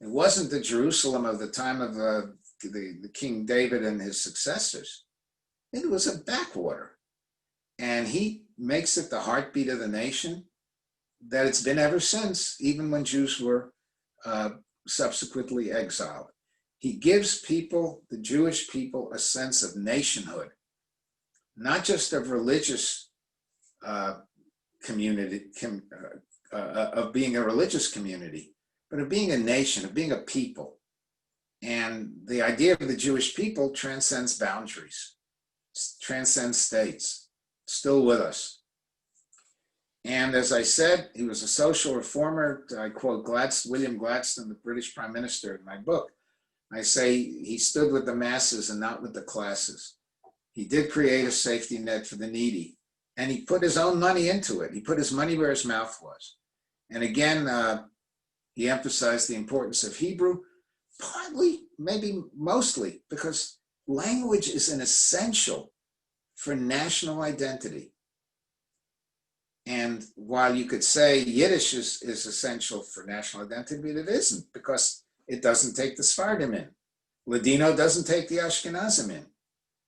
It wasn't the Jerusalem of the time of the King David and his successors. It was a backwater. And he makes it the heartbeat of the nation that it's been ever since, even when Jews were subsequently exiled. He gives people, the Jewish people, a sense of nationhood, not just of religious community, of being a religious community, but of being a nation, of being a people. And the idea of the Jewish people transcends boundaries, transcends states, still with us. And as I said, he was a social reformer. I quote William Gladstone, the British Prime Minister, in my book. I say he stood with the masses and not with the classes. He did create a safety net for the needy, and he put his own money into it. He put his money where his mouth was. And again, he emphasized the importance of Hebrew, partly, maybe mostly, because language is an essential for national identity. And while you could say Yiddish is essential for national identity, but it isn't, because it doesn't take the Sephardim in. Ladino doesn't take the Ashkenazim in.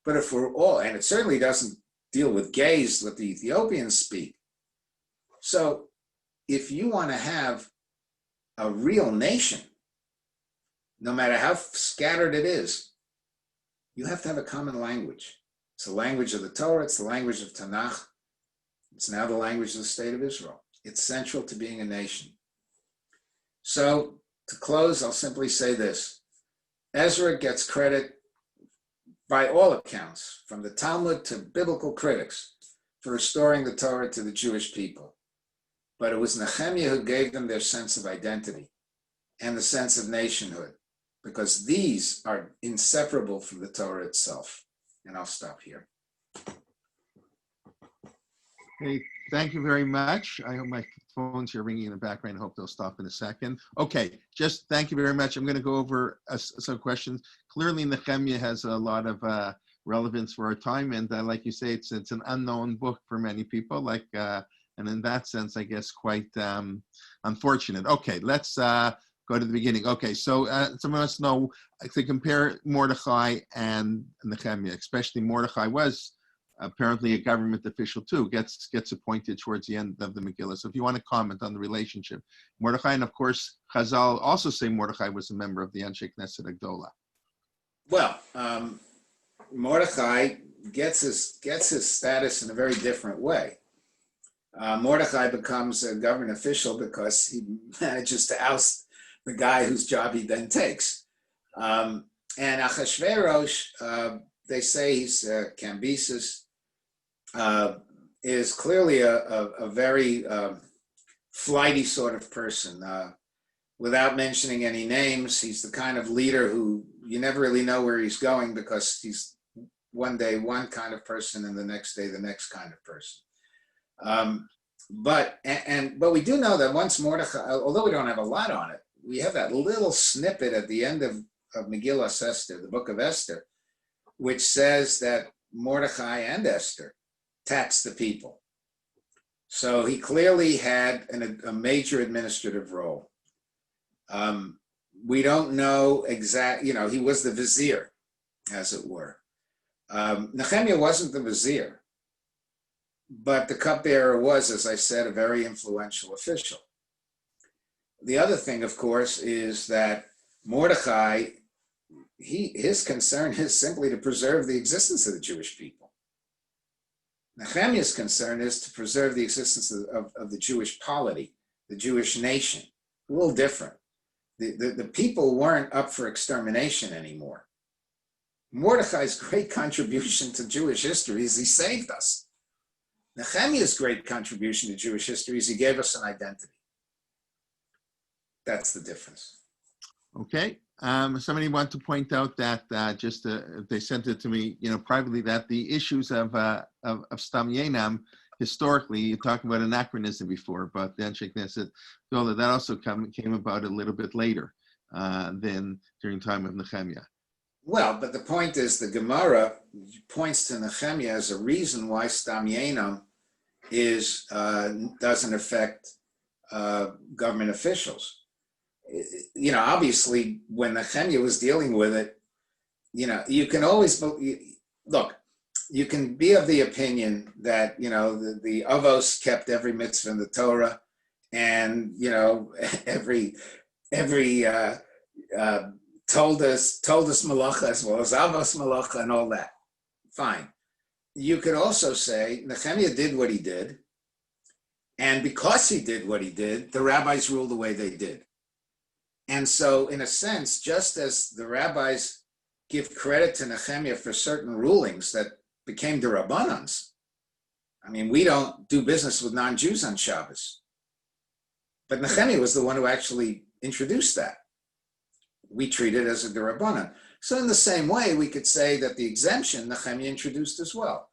But if we're all, and it certainly doesn't deal with gays that the Ethiopians speak. So if you want to have a real nation, no matter how scattered it is, you have to have a common language. It's the language of the Torah, it's the language of Tanach, it's now the language of the state of Israel. It's central to being a nation. So to close, I'll simply say this. Ezra gets credit by all accounts, from the Talmud to biblical critics, for restoring the Torah to the Jewish people. But it was Nechemiya who gave them their sense of identity and the sense of nationhood, because these are inseparable from the Torah itself. And I'll stop here. Okay, thank you very much. I hope my phones are ringing in the background. I hope they'll stop in a second. Okay, just thank you very much. I'm going to go over some questions. Clearly, Nechemiya has a lot of relevance for our time, and like you say, it's an unknown book for many people. And in that sense, I guess quite unfortunate. Okay, let's go to the beginning. Okay, so someone wants to know to compare Mordechai and Nechemiya, especially Mordechai was apparently a government official too, gets appointed towards the end of the Megillah. So if you want to comment on the relationship, Mordechai, and of course, Chazal also say Mordechai was a member of the Anshe Knesset Agdola. Well, Mordechai gets his status in a very different way. Mordechai becomes a government official because he manages to oust the guy whose job he then takes. And Achashverosh, they say he's Cambyses, is clearly a very flighty sort of person. Without mentioning any names, he's the kind of leader who you never really know where he's going, because he's one day one kind of person and the next day the next kind of person. But we do know that once Mordechai, although we don't have a lot on it, we have that little snippet at the end of Megillas Esther, the book of Esther, which says that Mordechai and Esther taxed the people. So he clearly had a major administrative role. We don't know he was the vizier, as it were. Nechemiya wasn't the vizier, but the cupbearer was, as I said, a very influential official. The other thing, of course, is that Mordechai, his concern is simply to preserve the existence of the Jewish people. Nechemiya's concern is to preserve the existence of the Jewish polity, the Jewish nation. A little different. The people weren't up for extermination anymore. Mordechai's great contribution to Jewish history is he saved us. Nechemiya's great contribution to Jewish history is he gave us an identity. That's the difference. Okay. Somebody want to point out that they sent it to me, privately, that the issues of Stam Yenam, historically, you talked about anachronism before, but the Anshe Knesset, that also came about a little bit later than during the time of Nechemiya. Well, but the point is the Gemara points to Nechemiya as a reason why Stam Yenam doesn't affect government officials. Obviously, when Nechemiya was dealing with it, you can always look. You can be of the opinion that the Avos kept every mitzvah in the Torah, and every told us malacha as well as Avos malacha and all that. Fine. You could also say Nechemiya did what he did, and because he did what he did, the rabbis ruled the way they did. And so, in a sense, just as the rabbis give credit to Nechemiya for certain rulings that became derabbanans, I mean, we don't do business with non-Jews on Shabbos. But Nechemiya was the one who actually introduced that. We treat it as a derabbanan. So in the same way, we could say that the exemption Nechemiya introduced as well.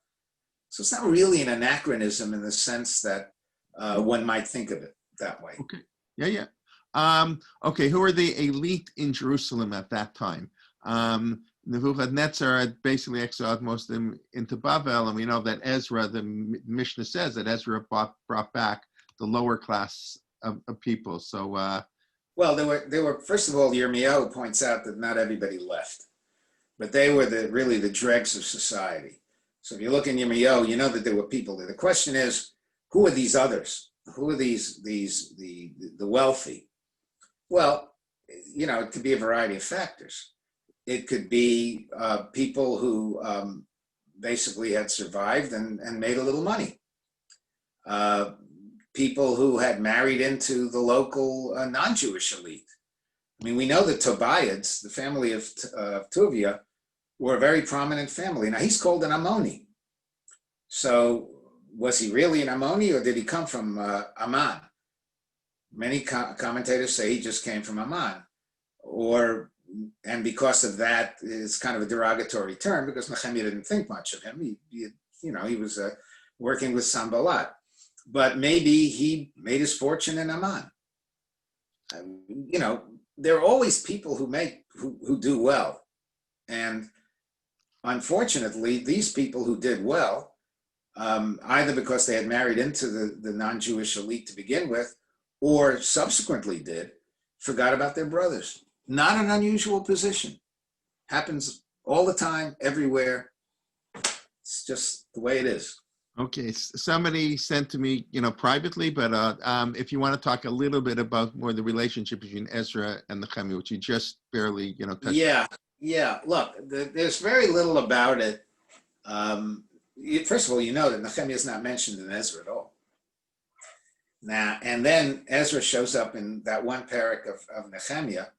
So it's not really an anachronism in the sense that one might think of it that way. Okay. Yeah. Okay, who are the elite in Jerusalem at that time? Nebuchadnezzar had basically exiled most of them into Babel, and we know that Ezra, the Mishnah says that Ezra brought back the lower class of people. So, well, there were. First of all, Yirmiyahu points out that not everybody left. but they were really the dregs of society. So if you look in Yirmiyahu, you know that there were people there. The question is, who are these others? Who are the wealthy? Well, it could be a variety of factors. It could be people who basically had survived and made a little money. People who had married into the local non-Jewish elite. I mean, we know the Tobiads, the family of Tuvia, were a very prominent family. Now, he's called an Ammoni. So was he really an Ammoni, or did he come from Amman? Many commentators say he just came from Amman. And because of that, it's kind of a derogatory term, because Nechemiya didn't think much of him. He was working with Sanballat. But maybe he made his fortune in Amman. There are always people who do well. And unfortunately, these people who did well, either because they had married into the non-Jewish elite to begin with, or subsequently forgot about their brothers. Not an unusual position. Happens all the time, everywhere. It's just the way it is. Okay, somebody sent to me, privately, but if you want to talk a little bit about more the relationship between Ezra and Nechemiya, which you just barely, touched. Yeah. Look, there's very little about it. First of all, you know that Nechemiya is not mentioned in Ezra at all. Now, and then Ezra shows up in that one parak of Nechemiya.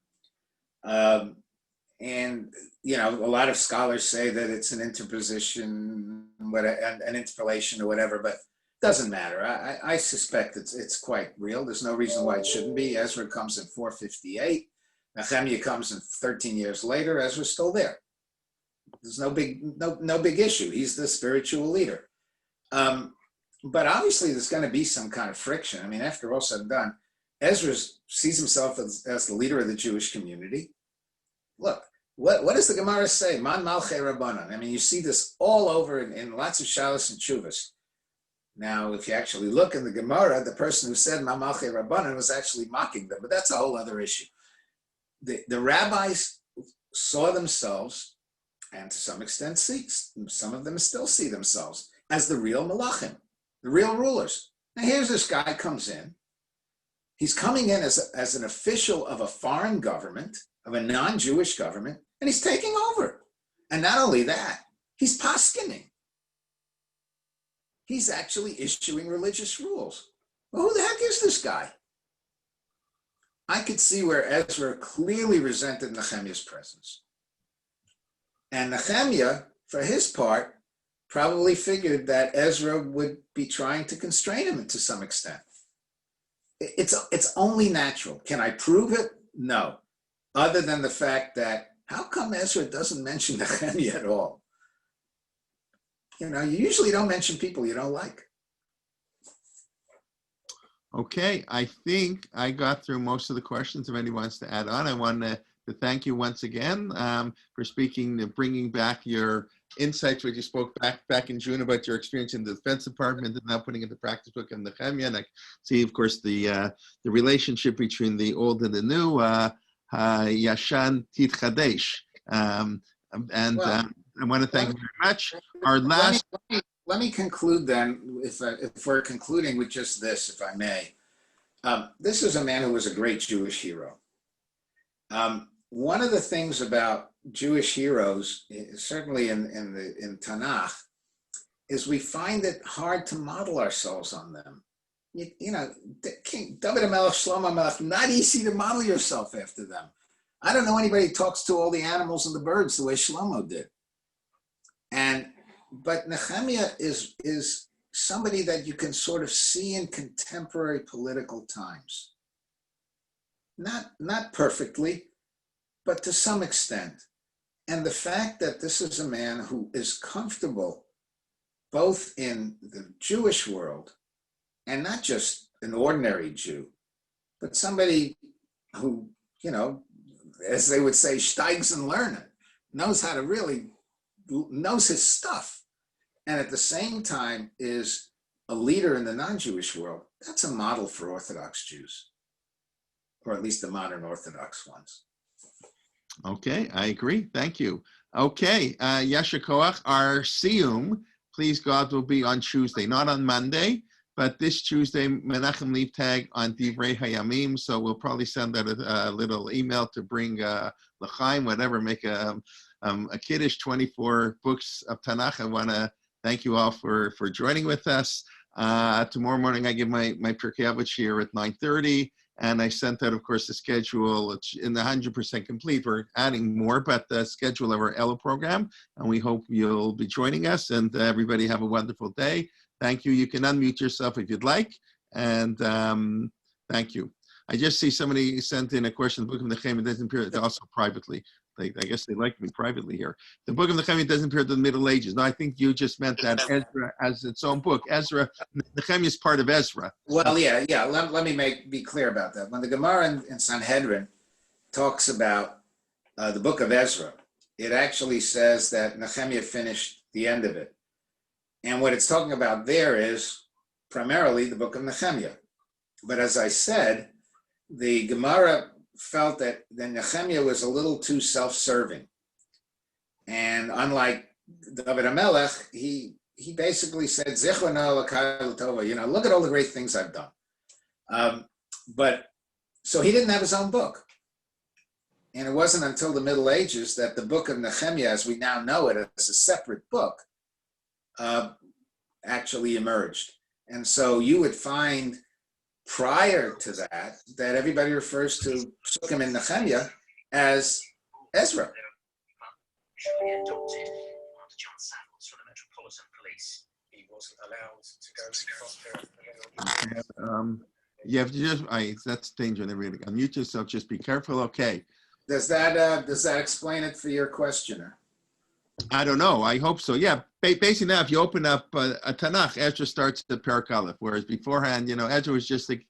And a lot of scholars say that it's an interposition, an interpolation or whatever, but it doesn't matter. I suspect it's quite real. There's no reason why it shouldn't be. Ezra comes in 458. Nechemiya comes in 13 years later. Ezra's still there. There's no big issue. He's the spiritual leader. But obviously there's going to be some kind of friction. I mean, after all said and done, Ezra sees himself as the leader of the Jewish community. Look, what does the Gemara say? Man malchei rabbanan. I mean, you see this all over in lots of shalos and chuvas. Now, if you actually look in the Gemara, the person who said man malchei rabbanan was actually mocking them, but that's a whole other issue. The rabbis saw themselves, and to some extent some of them still see themselves, as the real malachim, the real rulers. Now here's this guy comes in. He's coming in as an official of a foreign government, of a non-Jewish government, and he's taking over. And not only that, he's paskening. He's actually issuing religious rules. Well, who the heck is this guy? I could see where Ezra clearly resented Nechemiya's presence. And Nechemiya, for his part, probably figured that Ezra would be trying to constrain him to some extent. It's only natural. Can I prove it? No. Other than the fact that, how come Ezra doesn't mention Nechemiya at all? You usually don't mention people you don't like. Okay, I think I got through most of the questions. If anyone wants to add on, I want to thank you once again for bringing back your insights, what you spoke back in June about your experience in the Defense Department and now putting in the practice book in Nechemiya. And I see, of course, the relationship between the old and the new, Yashan Titchadesh. I want to thank you very much. Our last. Let me conclude then, if we're concluding with just this, if I may. This is a man who was a great Jewish hero. One of the things about Jewish heroes, certainly in Tanach, is we find it hard to model ourselves on them. King David HaMelech, Shlomo HaMelech, not easy to model yourself after them. I don't know anybody who talks to all the animals and the birds the way Shlomo did. But Nechemiya is somebody that you can sort of see in contemporary political times. Not perfectly, but to some extent. And the fact that this is a man who is comfortable both in the Jewish world and not just an ordinary Jew, but somebody who, as they would say, steigs and learning, knows his stuff. And at the same time is a leader in the non-Jewish world. That's a model for Orthodox Jews, or at least the modern Orthodox ones. Okay, I agree. Thank you. Okay, Yasher Koach, our Siyum, please God, will be on Tuesday, not on Monday, but this Tuesday, Menachem Leaf Tag on Divrei Hayamim. So we'll probably send out a little email to bring L'chaim, whatever, make a kiddush 24 books of Tanach. I want to thank you all for joining with us. Tomorrow morning, I give my Pirkei Avot here at 9:30. And I sent out, of course, the schedule. It's in the 100% complete. We're adding more, but the schedule of our Ella program. And we hope you'll be joining us. And everybody have a wonderful day. Thank you. You can unmute yourself if you'd like. And thank you. I just see somebody sent in a question. The book of Nechemiya doesn't appear also privately. I guess they like me privately here. The book of Nechemiya doesn't appear to the Middle Ages. No, I think you just meant that Ezra as its own book. Ezra, Nechemiya is part of Ezra. Well, yeah. Let me be clear about that. When the Gemara in Sanhedrin talks about the book of Ezra, it actually says that Nechemiya finished the end of it. And what it's talking about there is primarily the book of Nechemiya. But as I said, the Gemara felt that the Nechemiya was a little too self-serving. And unlike David HaMelech, he basically said, Zichrono l'kayil tova, look at all the great things I've done. But so he didn't have his own book. And it wasn't until the Middle Ages that the book of Nechemiya, as we now know it as a separate book, actually emerged. And so you would find prior to that everybody refers to Psukim in Nechemiya as Ezra. You have to just, that's danger. Unmute yourself, just be careful. Okay. Does that explain it for your questioner? I don't know. I hope so. Yeah. Basically now, if you open up a Tanakh, Ezra starts the Perek Aleph, whereas beforehand, Ezra was just like,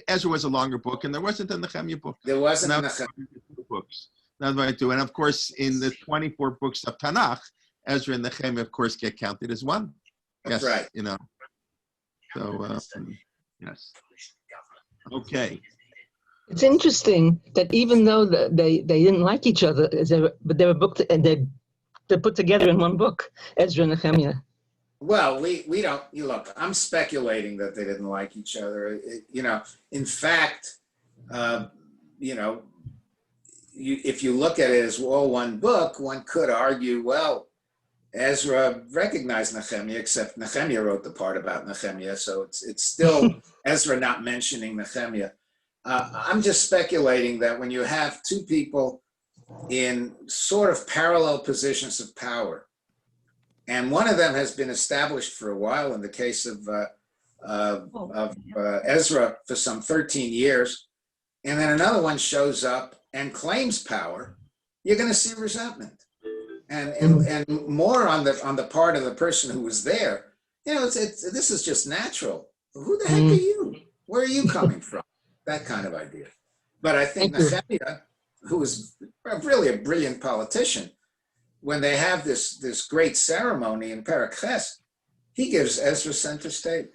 Ezra was a longer book, and there wasn't a Nechemiya book. There wasn't a Nechemiya books. That's what I do. And of course, in the 24 books of Tanakh, Ezra and Nechemiya, of course, get counted as one. That's right. So, yes. Okay. It's interesting that even though they didn't like each other, but they were booked and they're put together in one book, Ezra and Nechemiya. Well, we don't. You look. I'm speculating that they didn't like each other. In fact, if you look at it as all one book, one could argue, well, Ezra recognized Nechemiya, except Nechemiya wrote the part about Nechemiya, so it's still Ezra not mentioning Nechemiya. I'm just speculating that when you have two people in sort of parallel positions of power, and one of them has been established for a while, in the case of Ezra for some 13 years, and then another one shows up and claims power, you're going to see resentment, and more on the part of the person who was there. This is just natural. Who the heck are you? Where are you coming from? That kind of idea. But I think Nechemiya, who is really a brilliant politician, when they have this great ceremony in Perek Ches, he gives Ezra center stage.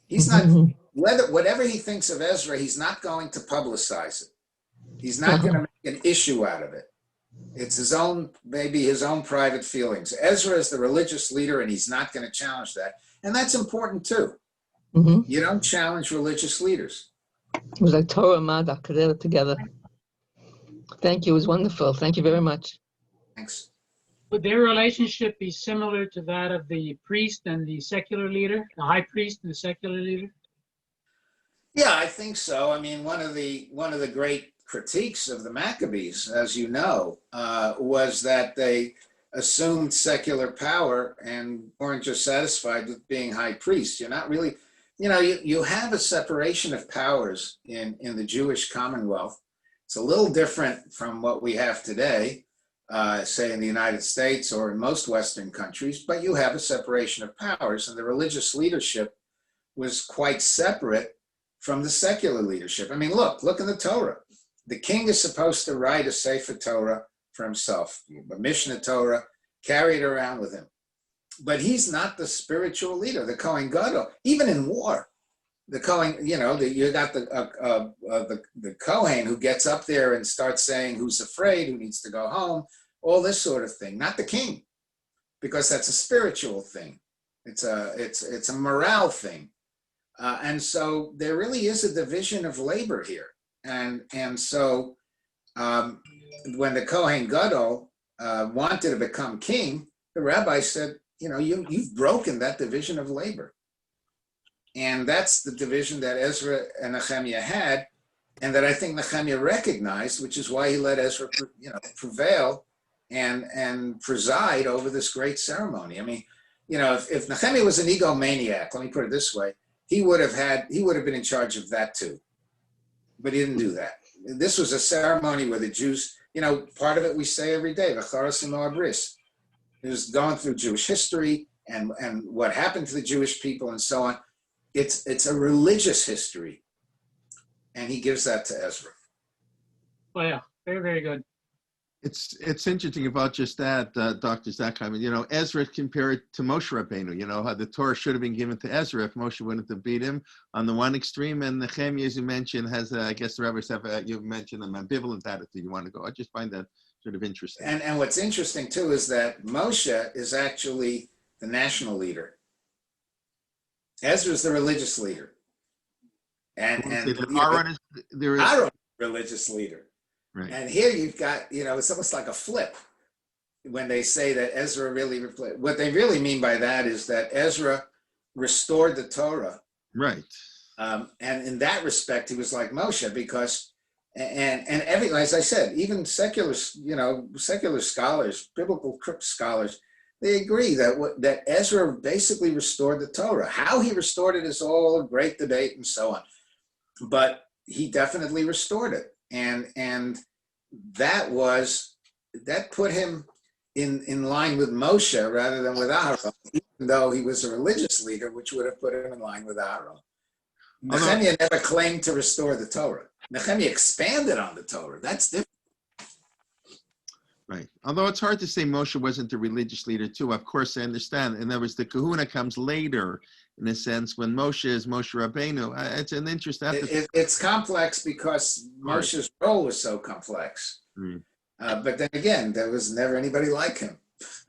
He's not, whatever he thinks of Ezra, he's not going to publicize it. He's not going to make an issue out of it. It's maybe his own private feelings. Ezra is the religious leader, and he's not going to challenge that. And that's important too. You don't challenge religious leaders. It was like Torah Madak, they're together. Thank you. It was wonderful. Thank you very much. Thanks. Would their relationship be similar to that of the priest and the secular leader, the high priest and the secular leader? Yeah, I think so. I mean, one of the great critiques of the Maccabees, as you know, was that they assumed secular power and weren't just satisfied with being high priests. You're not really, you have a separation of powers in the Jewish Commonwealth. It's a little different from what we have today, say in the United States or in most Western countries, but you have a separation of powers, and the religious leadership was quite separate from the secular leadership. I mean, look in the Torah. The king is supposed to write a Sefer Torah for himself, a Mishnah Torah, carry it around with him. But he's not the spiritual leader, the Kohen Gadol, even in war. The Kohen, you got the Kohen who gets up there and starts saying who's afraid, who needs to go home, all this sort of thing, not the king, because that's a spiritual thing. It's a morale thing. And so there really is a division of labor here. And so when the Kohen Gadol wanted to become king, the rabbi said, you've broken that division of labor. And that's the division that Ezra and Nechemiya had, and that I think Nechemiya recognized, which is why he let Ezra, prevail and preside over this great ceremony. I mean, if Nechemiya was an egomaniac, let me put it this way, he would have been in charge of that too. But he didn't do that. This was a ceremony where the Jews, part of it we say every day, V'charas Imo Abris. It was going through Jewish history and what happened to the Jewish people and so on. It's a religious history. And he gives that to Ezra. Well, yeah, very, very good. It's interesting about just that, Dr. Zakheim. Ezra compared to Moshe Rabbeinu, how the Torah should have been given to Ezra if Moshe wouldn't have beat him on the one extreme. And Nechemiya, as you mentioned, has, I guess the rabbis have, you've mentioned an ambivalent attitude. You want to go. I just find that sort of interesting. And what's interesting, too, is that Moshe is actually the national leader. Ezra is the religious leader. And Aaron is religious leader. Right. And here you've got, it's almost like a flip when they say that Ezra really, what they really mean by that is that Ezra restored the Torah. Right. And in that respect, he was like Moshe because, as I said, even secular scholars, biblical scholars, they agree that Ezra basically restored the Torah. How he restored it is all a great debate and so on. But he definitely restored it. And that put him in line with Moshe rather than with Aaron, even though he was a religious leader, which would have put him in line with Aaron. Nechemiya never claimed to restore the Torah. Nechemiya expanded on the Torah. That's different. Right. Although it's hard to say Moshe wasn't a religious leader too. Of course, I understand. In other words, the kahuna comes later, in a sense, when Moshe is Moshe Rabbeinu. It's an interest. It's complex because Moshe's role was so complex. Mm. But then again, there was never anybody like him.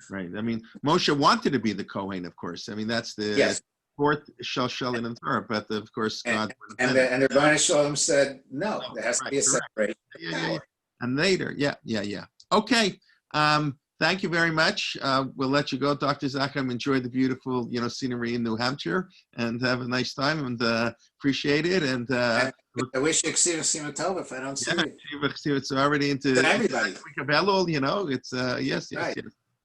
Right. I mean, Moshe wanted to be the Kohen, of course. I mean, that's the fourth Shal in the Torah. But of course, God. And the Rebbeinu Shalom said, no, there has to be a separation. Yeah. And later, yeah. Okay. Thank you very much. We'll let you go, Dr. Zakheim. Enjoy the beautiful, scenery in New Hampshire, and have a nice time. And appreciate it. And I wish you Ksiva Sima Tova if I don't see you. It's already into everybody. It's yes.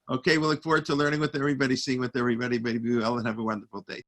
Okay. We look forward to learning with everybody, seeing with everybody. Maybe we all have a wonderful day.